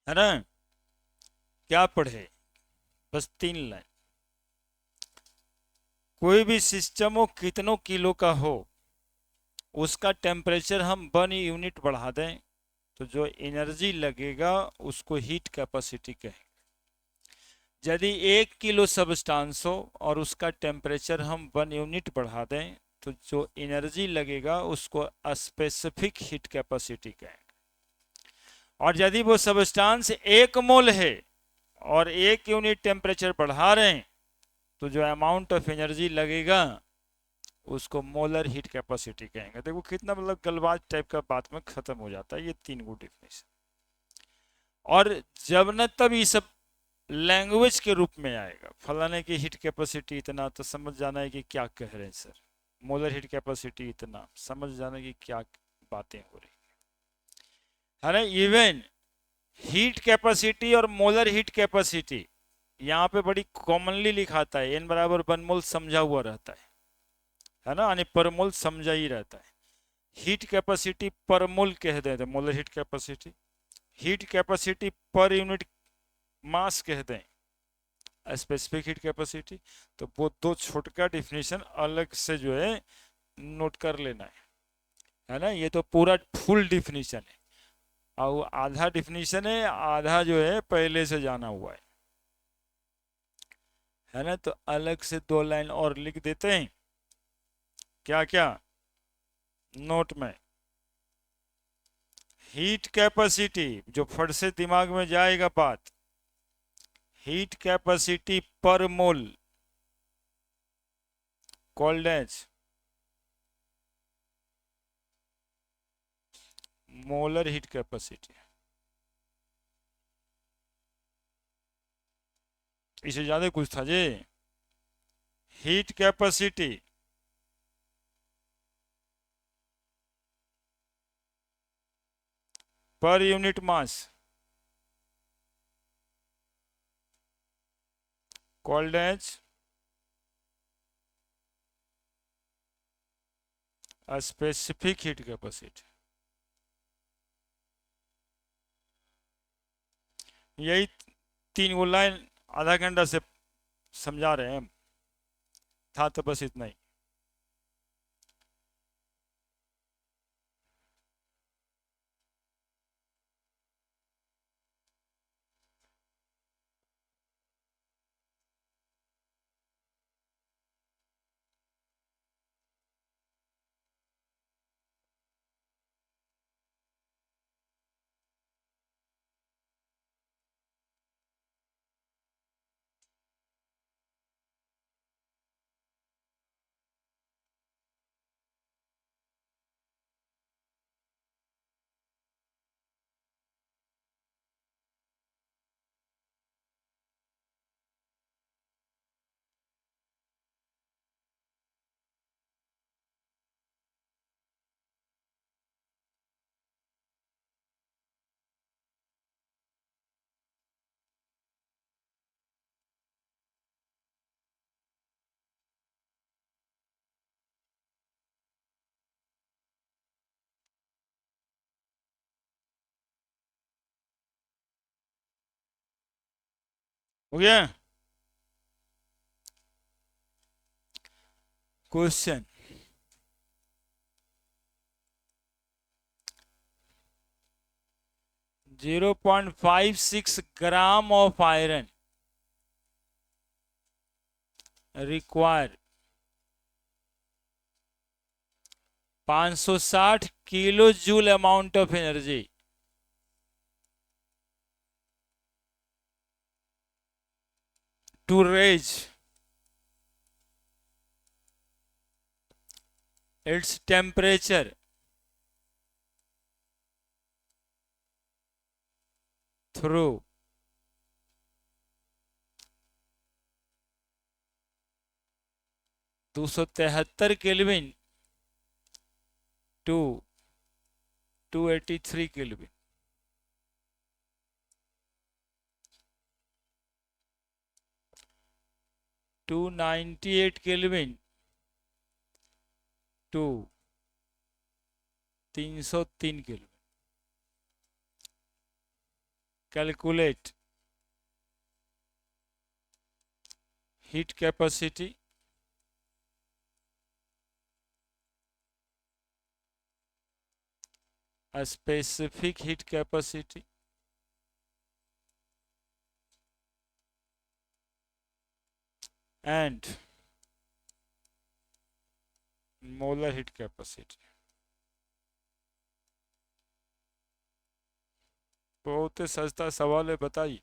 है ना? क्या पढ़े? बस 3 line. कोई भी system हो कितनों किलो का हो, उसका टेम्परेचर हम 1 यूनिट बढ़ा दें तो जो एनर्जी लगेगा उसको हीट कैपेसिटी कहें। यदि 1 किलो सब्सटेंस हो और उसका टेम्परेचर हम 1 यूनिट बढ़ा दें तो जो एनर्जी लगेगा उसको स्पेसिफिक हीट कैपेसिटी कहें। और यदि वो सब्सटेंस 1 मोल है और 1 यूनिट टेम्परेचर बढ़ा रहे हैं तो जो अमाउंट ऑफ एनर्जी लगेगा उसको मोलर हीट कैपेसिटी कहेंगे। देखो कितना मतलब गलबाज टाइप का बात में खत्म हो जाता है ये 3 गो डिफिनेशन। और जब न तब ये सब लैंग्वेज के रूप में आएगा, फलाने की हीट कैपेसिटी इतना, तो समझ जाना है कि क्या कह रहे हैं सर। मोलर हीट कैपेसिटी इतना, समझ जाना कि क्या बातें हो रही है ना। इवन हीट कैपेसिटी और मोलर हीट कैपेसिटी यहाँ पे बड़ी कॉमनली लिखाता है, एन बराबर 1 मोल समझा हुआ रहता है ना, यानी पर मोल समझा ही रहता है। हीट कैपेसिटी पर मोल कह देते हैं molar heat capacity, heat capacity per unit मास कह दें स्पेसिफिक हीट कैपेसिटी। तो वो दो छोटका डिफिनेशन अलग से जो है नोट कर लेना है ना। ये तो पूरा फुल डिफिनेशन है और आधा डिफिनेशन है, आधा जो है पहले से जाना हुआ है ना। तो अलग से 2 लाइन और लिख देते हैं। क्या क्या नोट में? हीट कैपेसिटी, जो फट से दिमाग में जाएगा बात, heat capacity per mole called as molar heat capacity. इससे ज्यादा कुछ था जी? Heat capacity per unit mass called as specific heat capacity. यही 3 गो लाइन आधा घंटा से समझा रहे हैं, था तो बस इतना ही। हो गया। Question, 0.56 gram of iron require 560 kilo joule amount of energy to raise its temperature through 273 kelvin to 283 kelvin. 298 kelvin to 303 kelvin. Calculate heat capacity a specific heat capacity and molar heat capacity। बहुत ही सस्ता सवाल है, बताइए।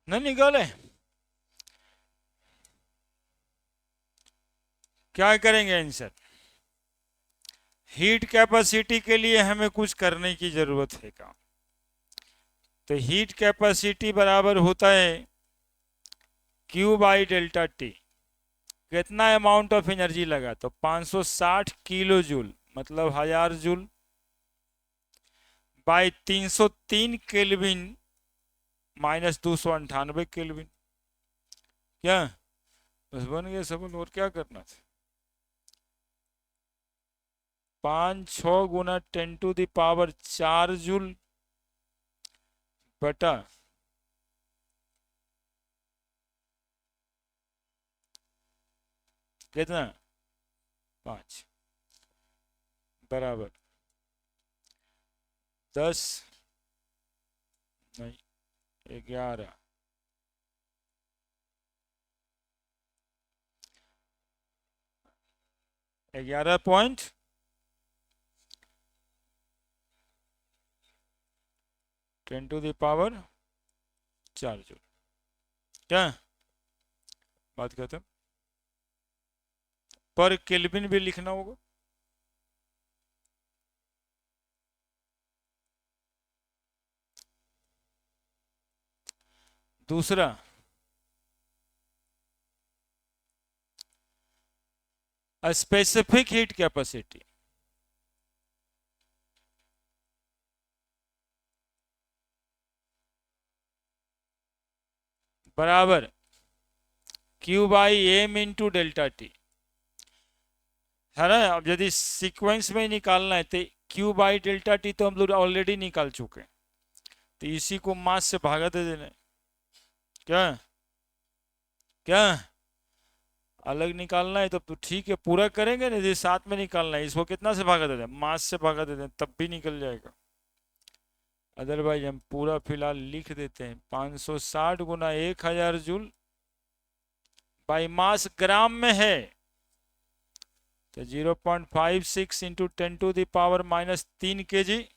नहीं निकाले, क्या करेंगे answer. Heat capacity के लिए हमें कुछ करने की जरूरत है क्या? तो हीट कैपेसिटी बराबर होता है Q बाई डेल्टा टी। कितना अमाउंट ऑफ एनर्जी लगा? तो 560 किलो जूल मतलब 1000 joule by 303 kelvin minus 298 kelvin. क्या बस बन गया सबल, और क्या करना था? 5 6 गुना 10⁴ जूल बटा कितना 5 बराबर 10 नहीं, 11, 11 पॉइंट 10⁴ क्या बात करते हैं, पर केल्विन भी लिखना होगा। दूसरा, स्पेसिफिक हीट कैपेसिटी बराबर Q/m × ΔT है ना। अब यदि सीक्वेंस में ही निकालना है तो Q/ΔT तो हम लोग ऑलरेडी निकाल चुके हैं, तो इसी को मास से भागा दे देना है। क्या क्या अलग निकालना है तब तो ठीक है, पूरा करेंगे ना। यदि साथ में निकालना है, इसको कितना से भागा देते हैं, मास से भागा देते हैं, तब भी निकल जाएगा। अदरवाइज हम पूरा फिलहाल लिख देते हैं, 560 गुना 1000 जूल बाई मास ग्राम में है, तो 0.56 into 10⁻³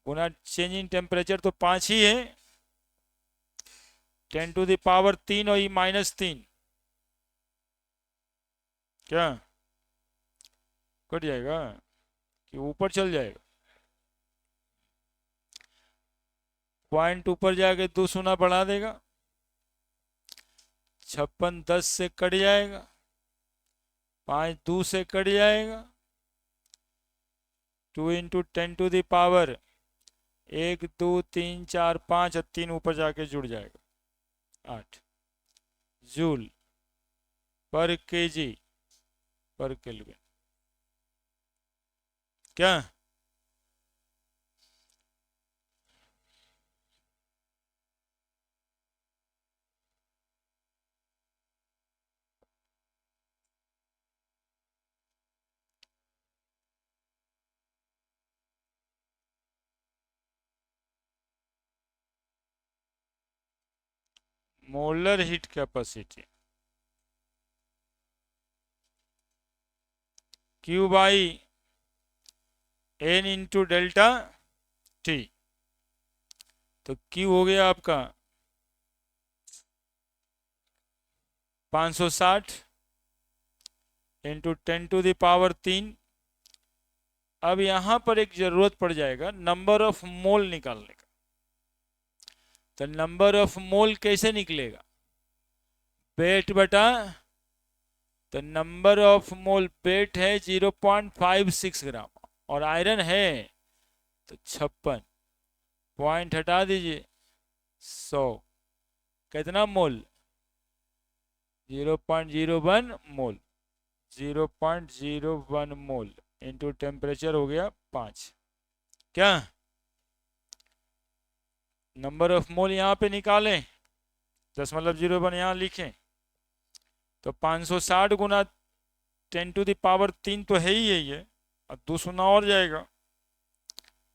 Guna change in temperature तो 5 ही है, 10⁻³ और -3 क्या कट जाएगा कि ऊपर चल जाएगा, पॉइंट ऊपर जाके 2 गुना बढ़ा देगा, 56 10 से कट जाएगा, 5 2 से कट जाएगा, 2 इंटू 10⁻1 2 3 4 5 और 3 ऊपर जाके जुड़ जाएगा, 8 जूल पर केजी पर केल्विन। क्या molar heat capacity Q/n into delta T, तो Q हो गया आपका 560 इंटू 10⁻3। अब यहां पर एक जरूरत पड़ जाएगा नंबर ऑफ मोल निकालने का, तो नंबर ऑफ मोल कैसे निकलेगा, वेट बटा, तो नंबर ऑफ मोल वेट है 0.56 ग्राम और आयरन है तो 56, पॉइंट हटा दीजिए, 100 कितना मोल, 0.01 मोल, 0.01 मोल इंटू टेम्परेचर हो गया 5। क्या नंबर ऑफ मोल यहाँ पे निकालें, 10.01 यहाँ लिखें, तो 560 गुना 10⁻3 तो है ही है ये, और 2 गुना और जाएगा,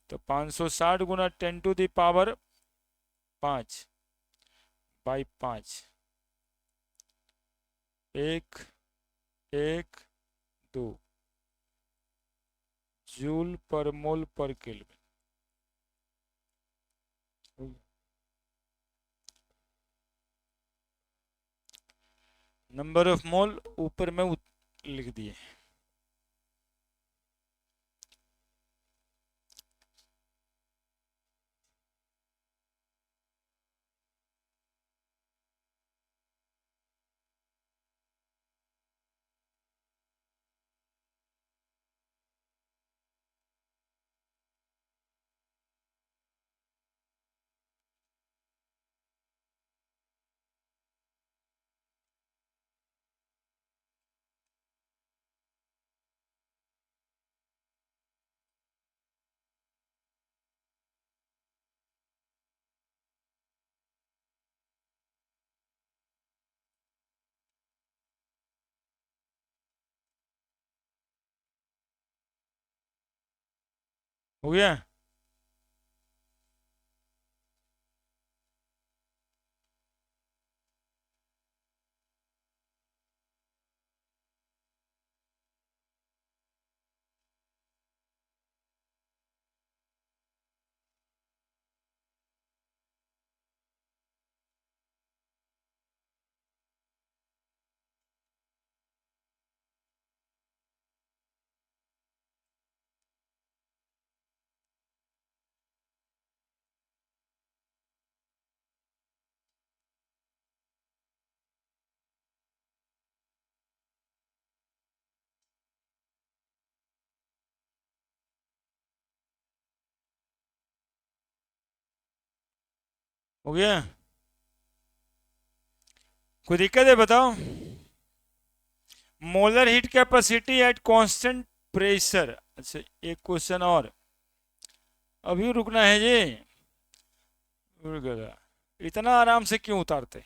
तो 560 गुना 10⁻5 बाई 5, 1 1 2 जूल पर मोल पर केल्विन। नंबर ऑफ मोल ऊपर में लिख दिए। हो गया। हो गया? कोई दिक्कत है बताओ? Molar heat capacity at constant pressure. अच्छा, एक क्वेश्चन और। अभी रुकना है जी? रुक गया। इतना आराम से क्यों उतारते?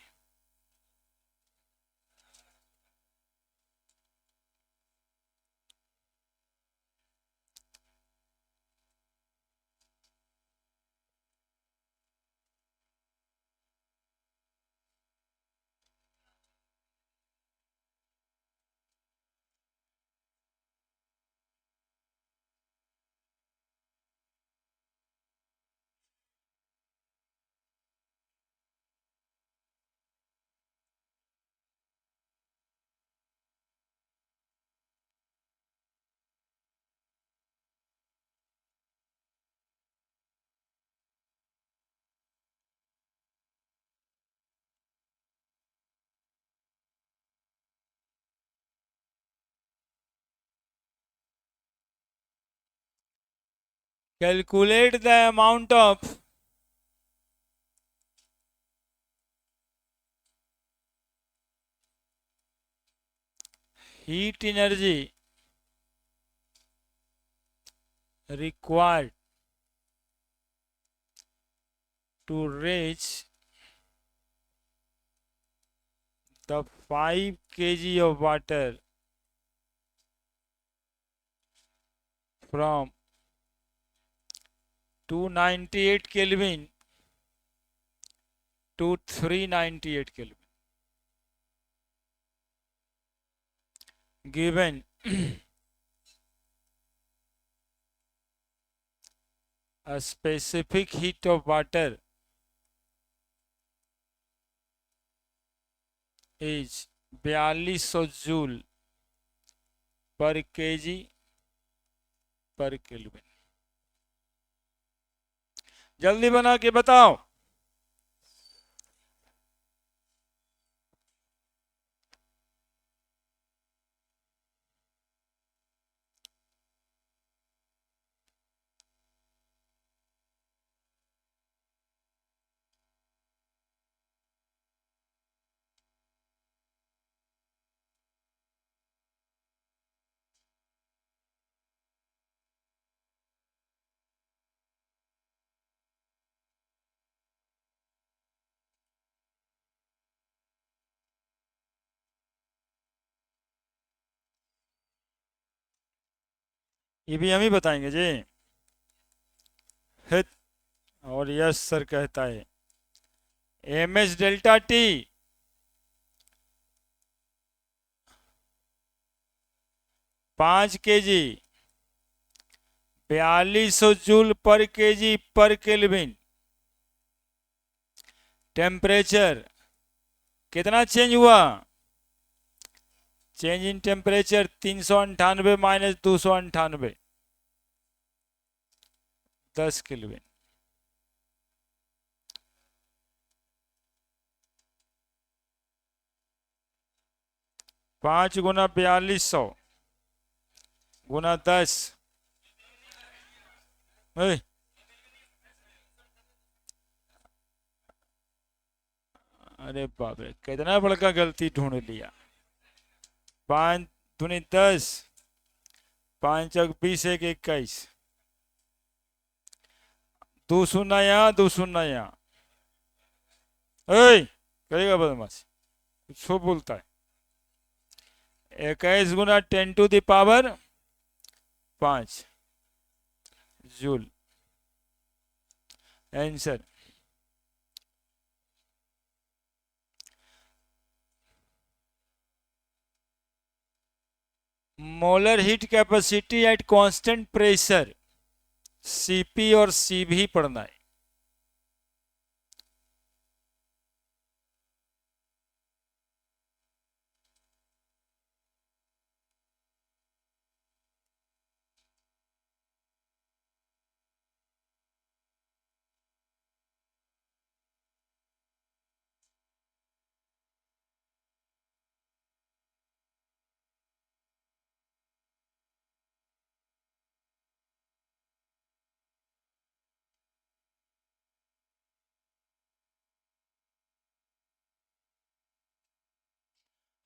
Calculate the amount of heat energy required to reach the 5 kg of water from 298 Kelvin to 398 Kelvin. Given a specific heat of water is 4200 joule पर केजी पर केल्विन। जल्दी बना के बताओ। ये भी हम ही बताएंगे जी। हित। और यस सर कहता है M H delta T 5 KG 4200 joule पर केजी पर केल्विन। टेम्परेचर कितना चेंज हुआ? Change in temperature 398 minus 298, 10 kelvin. 5 गुना 4200 गुना 10। अरे बाप रे, कितना बड़का गलती ढूंढ लिया। 5 दूनी 10, 5 चौक 20, 1 21, 2 शून्य यहाँ 2 शून्य यहाँ। करेगा बदमाश, कुछ बोलता है। 21 गुना 10 to the power 5 joule. Answer. Molar heat capacity at constant pressure, CP और सीवी पढ़ना है।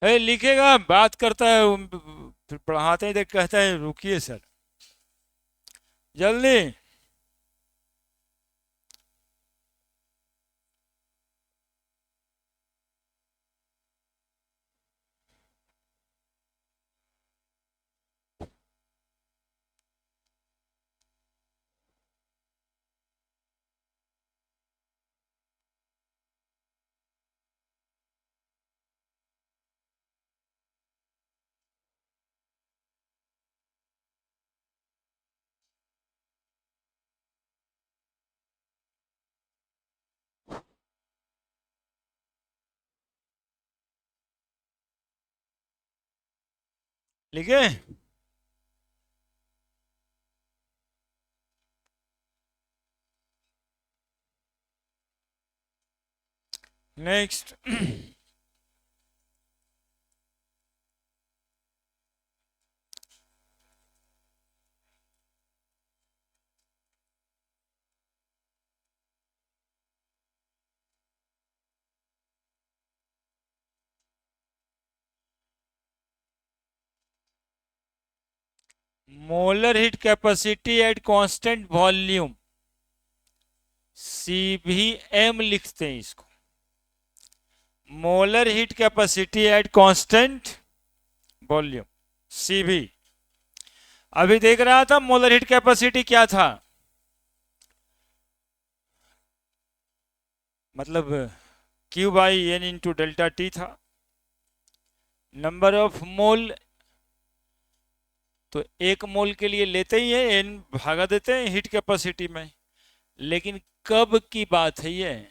है लिखेगा, बात करता है, फिर पढ़ाते हैं तो कहता है रुकिए सर जल्दी। लिखे। Next. Molar heat capacity at constant volume, CVM लिखते हैं इसको। Molar heat capacity at constant volume, CV। अभी देख रहा था मोलर हीट कैपेसिटी क्या था, मतलब Q/N इंटू डेल्टा टी था। नंबर ऑफ मोल तो एक मोल के लिए लेते ही है, N भागा देते हैं हीट कैपेसिटी में। लेकिन कब की बात है ये,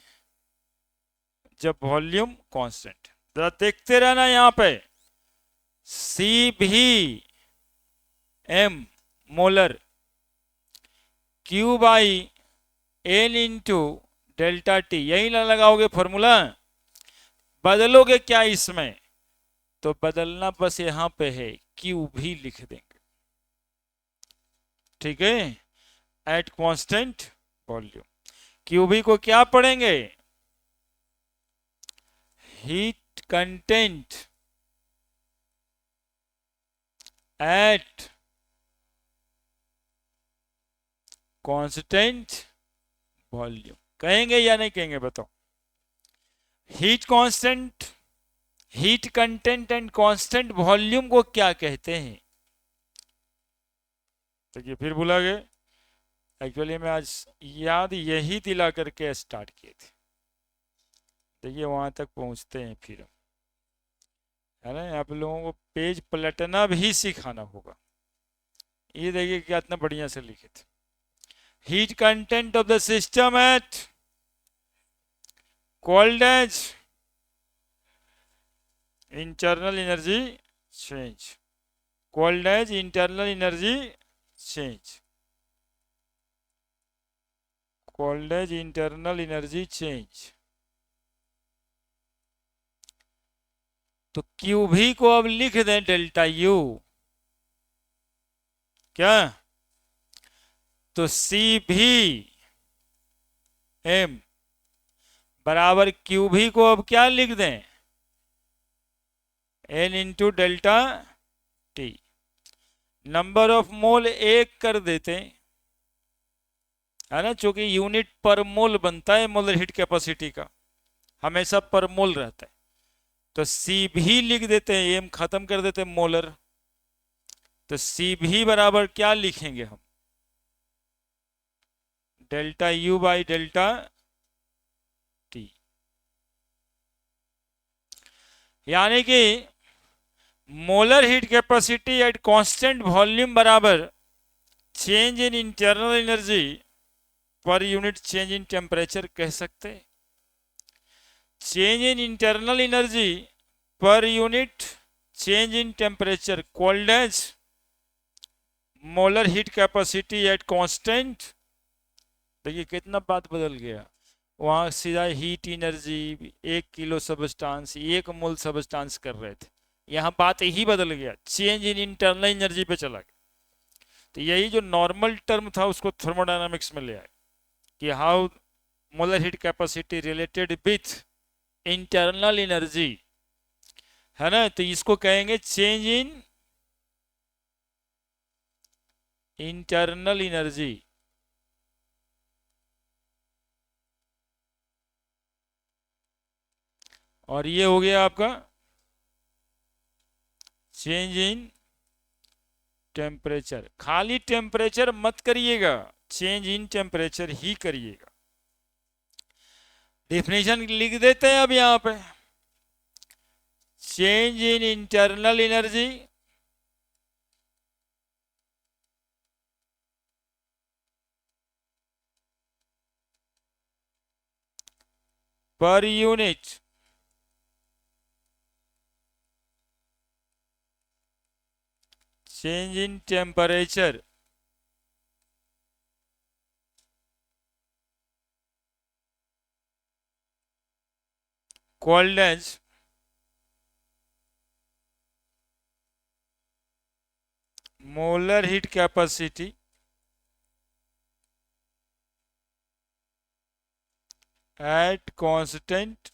जब वॉल्यूम कांस्टेंट। जरा देखते रहना यहां पे, CV M molar, Q/N into delta T, यही ना लगाओगे फॉर्मूला, बदलोगे क्या इसमें, तो बदलना बस यहां पे है, Q भी लिख देंगे, ठीक है, एट कांस्टेंट वॉल्यूम। QV को क्या पढ़ेंगे, heat content at constant volume, कहेंगे या नहीं कहेंगे बताओ। Heat constant, heat content and constant volume को क्या कहते हैं, देखिए फिर भूला गए। एक्चुअली मैं आज याद यही दिला करके स्टार्ट किए थे, देखिए वहां तक पहुंचते हैं फिर, है ना। आप लोगों को पेज पलटना भी सिखाना होगा। ये देखिए कितना बढ़िया से लिखे थे, heat content of the system at called as internal energy change, called as internal energy change, called as internal energy change. तो QV को अब लिख दें डेल्टा U, क्या, तो CV M बराबर QV को अब क्या लिख दें, N into delta T. Number of mole एक कर देते हैं, है ना, चूंकि यूनिट पर मोल बनता है मोलर हीट कैपेसिटी का, हमेशा पर मोल रहता है। तो CV लिख देते हैं, M खत्म कर देते हैं मोलर, तो CV बराबर क्या लिखेंगे हम, delta U by delta T. यानी कि molar heat capacity at constant volume बराबर change in internal energy per unit change in temperature कह सकते हैं। Change in internal energy per unit change in temperature called as molar heat capacity at constant. देखिए कितना बात बदल गया, वहां सीधा heat energy 1 kilo substance 1 mole substance कर रहे थे, यहाँ बात ही बदल गया, चेंज इन इंटरनल एनर्जी पे चला गया। तो यही जो नॉर्मल टर्म था उसको थर्मोडायनामिक्स में ले आए कि how molar heat capacity related with internal energy है ना, तो इसको कहेंगे चेंज इन इंटरनल एनर्जी। और ये हो गया आपका चेंज इन टेम्परेचर। खाली टेम्परेचर मत करिएगा, चेंज इन टेम्परेचर ही करिएगा। डेफिनेशन लिख देते हैं अब यहां पे, change in internal energy per unit change in temperature called as molar heat capacity at constant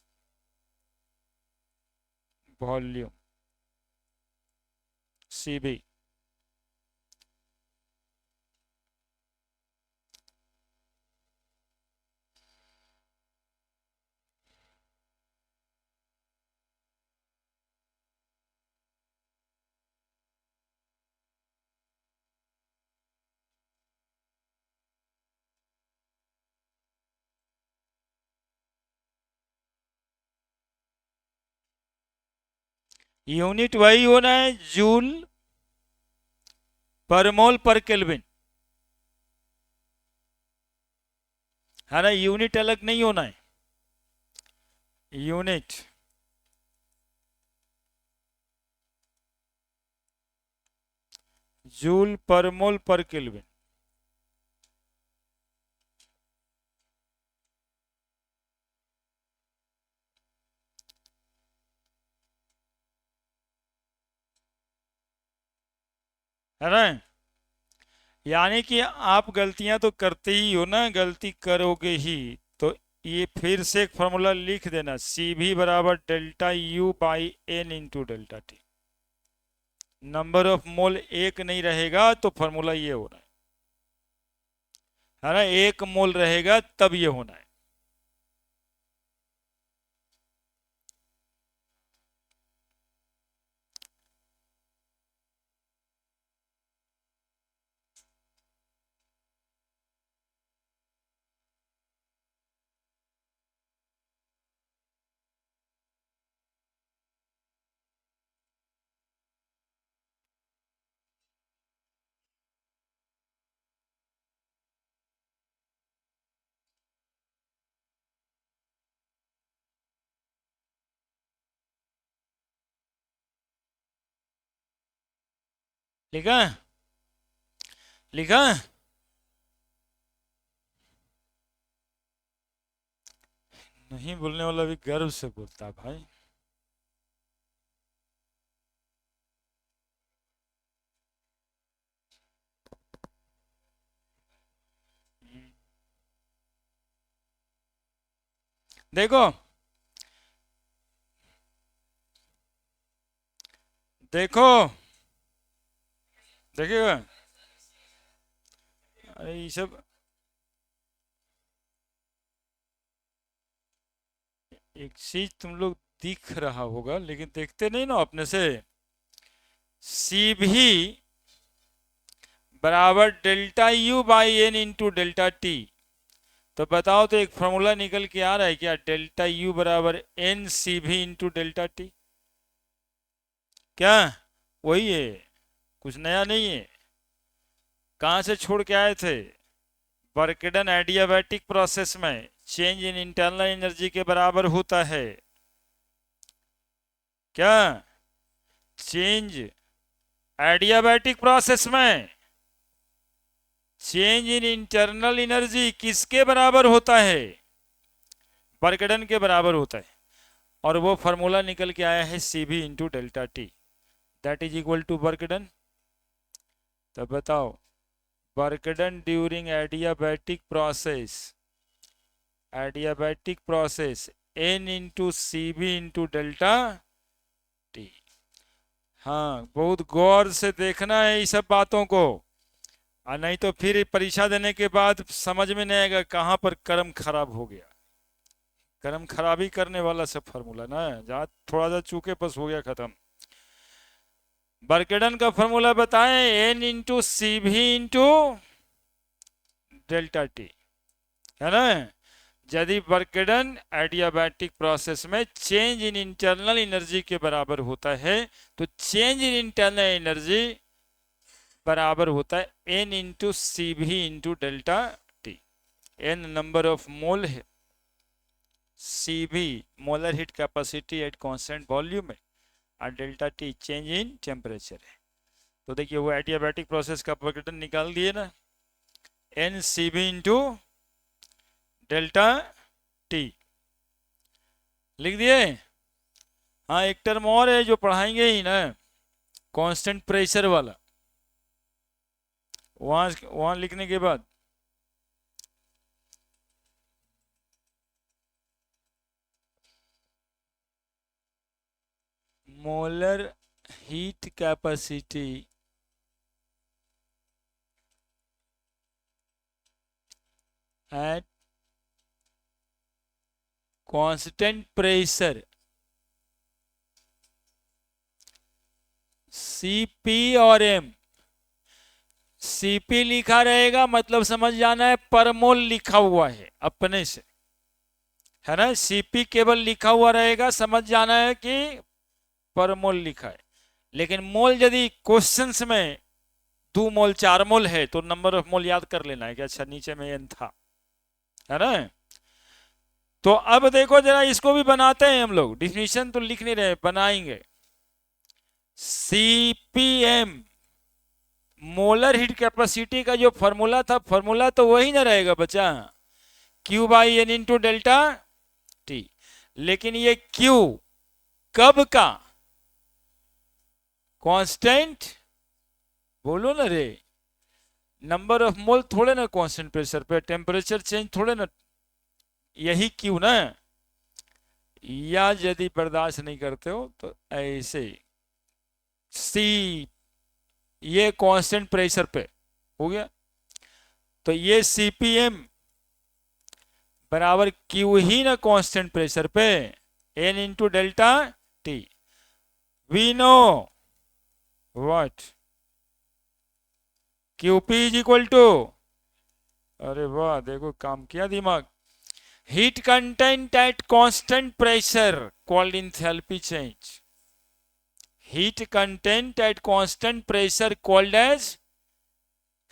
volume Cv। Unit वही होना है, जूल पर मोल पर केल्विन, है ना, यूनिट अलग नहीं होना है। यूनिट जूल पर मोल पर केल्विन। है ना, यानी कि आप गलतियां तो करते ही हो ना, गलती करोगे ही तो ये फिर से एक फॉर्मूला लिख देना, सी भी बराबर delta U by N into delta T. Number of mole एक नहीं रहेगा तो फॉर्मूला ये होना है ना, एक मोल रहेगा तब ये होना है। लिखा है? लिखा है? नहीं बोलने वाला भी गर्व से बोलता है भाई। देखो देखो देखिएगा, अरे ये सब एक चीज तुम लोग दिख रहा होगा लेकिन देखते नहीं ना अपने से। सी भी बराबर delta U by N into delta T. तो बताओ तो एक फॉर्मूला निकल के आ रहा है क्या, डेल्टा यू बराबर N C V into delta T. क्या वही है, कुछ नया नहीं है। कहां से छोड़ के आए थे, बर्केडन एडियाबैटिक प्रोसेस में चेंज इन इंटरनल एनर्जी के बराबर होता है क्या, चेंज एडियाबैटिक प्रोसेस में चेंज इन इंटरनल एनर्जी किसके बराबर होता है, बर्केडन के बराबर होता है। और वो फॉर्मूला निकल के आया है C V into delta T, that is equal to work done. तो बताओ, work done during adiabatic process N into C V into delta T. हाँ, बहुत गौर से देखना है इस सब बातों को, और नहीं तो फिर परीक्षा देने के बाद समझ में नहीं आएगा कहाँ पर कर्म खराब हो गया। कर्म खराबी करने वाला सब फार्मूला ना, जहाँ थोड़ा सा चूके बस हो गया खत्म। बर्केडन का फार्मूला बताएं, N into C V into delta T, है ना। यदि बर्केडन एडियाबैटिक प्रोसेस में चेंज इन इंटरनल एनर्जी के बराबर होता है, तो चेंज इन इंटरनल एनर्जी बराबर होता है N into C V into delta T. N number of mole है, C V molar heat capacity at constant volume है, और delta T change in temperature है। तो देखिए वो एडियाबैटिक प्रोसेस का बर्केडन निकाल दिए ना, N C V into delta T लिख दिए। हाँ, एक टर्म और है जो पढ़ाएंगे ही ना, कांस्टेंट प्रेशर वाला, वहां वहां लिखने के बाद molar heat capacity at constant pressure, CP और एम। सीपी लिखा रहेगा मतलब समझ जाना है पर मोल लिखा हुआ है अपने से, है ना। सीपी केवल लिखा हुआ रहेगा, समझ जाना है कि पर मोल लिखा है। लेकिन मोल यदि क्वेश्चंस में 2 मोल 4 मोल है तो नंबर ऑफ मोल याद कर लेना है कि अच्छा नीचे में एन था, है ना। तो अब देखो जरा, इसको भी बनाते हैं हम लोग, डिफिनीशन तो लिख नहीं रहे, बनाएंगे। सीपीएम मोलर हीट कैपेसिटी का जो फॉर्मूला था, फॉर्मूला तो वही ना रहेगा बच्चा, Q by N into delta T. लेकिन ये क्यू कब का, कांस्टेंट, बोलो ना रे, नंबर ऑफ मोल थोड़े ना कांस्टेंट प्रेशर पे, टेम्परेचर चेंज थोड़े ना, यही क्यू ना। या यदि बर्दाश्त नहीं करते हो तो ऐसे सी, ये कांस्टेंट प्रेशर पे हो गया, तो ये सीपीएम बराबर क्यू ही ना कांस्टेंट प्रेशर पे, N into delta T. We know what CP is equal to, अरे वाह देखो काम किया दिमाग, heat content at constant pressure called enthalpy change. Heat content at constant pressure called as,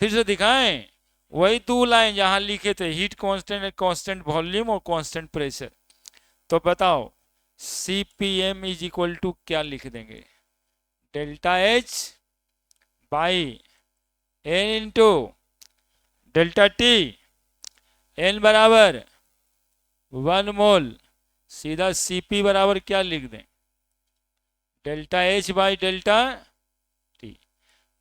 फिर से दिखाएं, वही 2 लाइन जहां लिखे थे, heat constant at constant volume और कांस्टेंट प्रेशर। तो बताओ सीपीएम इज इक्वल टू क्या लिख देंगे, delta H by N into delta T, N बराबर 1 मोल, सीधा सीपी बराबर क्या लिख दें, delta H by delta T.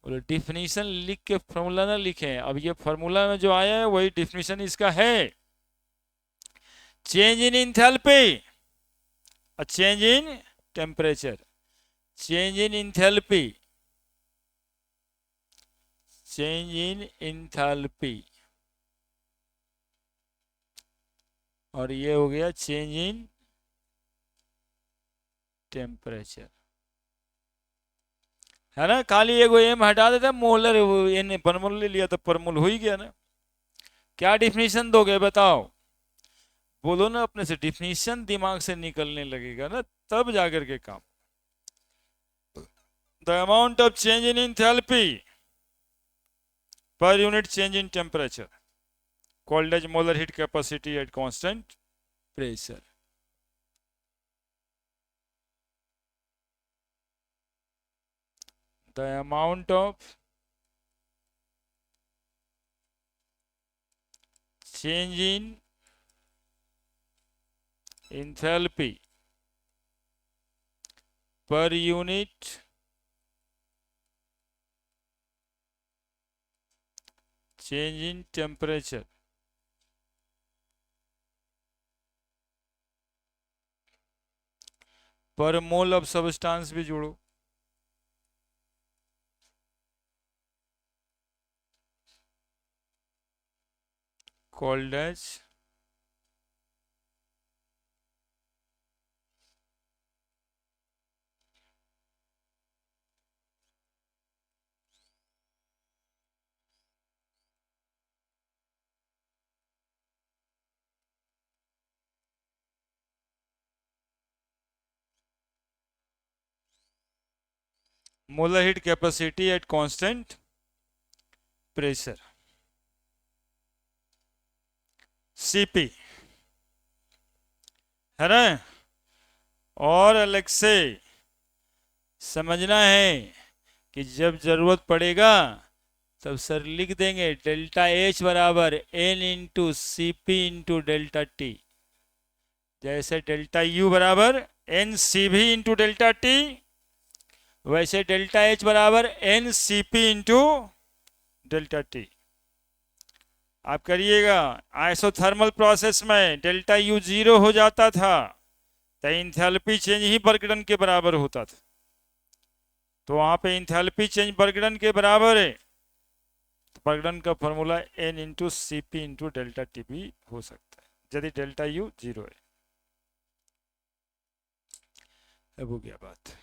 बोलो डिफिनीशन लिख के फॉर्मूला ना लिखें, अब ये फॉर्मूला में जो आया है वही डिफिनीशन इसका है, change in enthalpy, change in temperature, change in enthalpy, change in enthalpy, और ये हो गया चेंज इन टेम्परेचर, है ना। खाली एगो एम हटा देता, मोलर एन परमोल ले लिया तो परमोल हो ही गया ना। क्या डिफिनीशन दोगे बताओ, बोलो ना अपने से, डिफिनीशन दिमाग से निकलने लगेगा ना तब जाकर के काम। The amount of change in enthalpy per unit change in temperature called as molar heat capacity at constant pressure. The amount of change in enthalpy per unit change in temperature पर मोल ऑफ सब्सटेंस भी जोड़ो, called as molar heat capacity at constant pressure, Cp, है ना। और अलग से समझना है कि जब जरूरत पड़ेगा तब सर लिख देंगे डेल्टा एच बराबर N into C P into delta T. जैसे डेल्टा यू बराबर N C V into delta T, वैसे डेल्टा एच बराबर N C P into delta T. आप करिएगा, आइसोथर्मल प्रोसेस में डेल्टा यू 0 हो जाता था तो इंथैल्पी चेंज ही वर्क डन के बराबर होता था। तो वहां पे इंथैल्पी चेंज वर्क डन के बराबर है, तो वर्क डन का formula N into C P into delta T भी हो सकता है यदि डेल्टा यू 0 है। अब हो गया बात।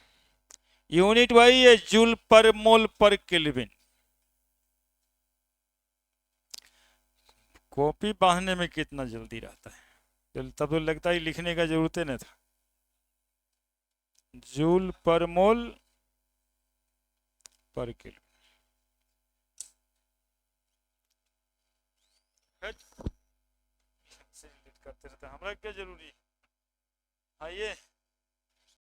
यूनिट वही है, जूल पर मोल पर केल्विन। कॉपी बांधने में कितना जल्दी रहता है, तब तो लगता है लिखने का जरूरत नहीं था। जूल पर मोल पर केल्विन। करते रहते, हमारा क्या जरूरी है। आइए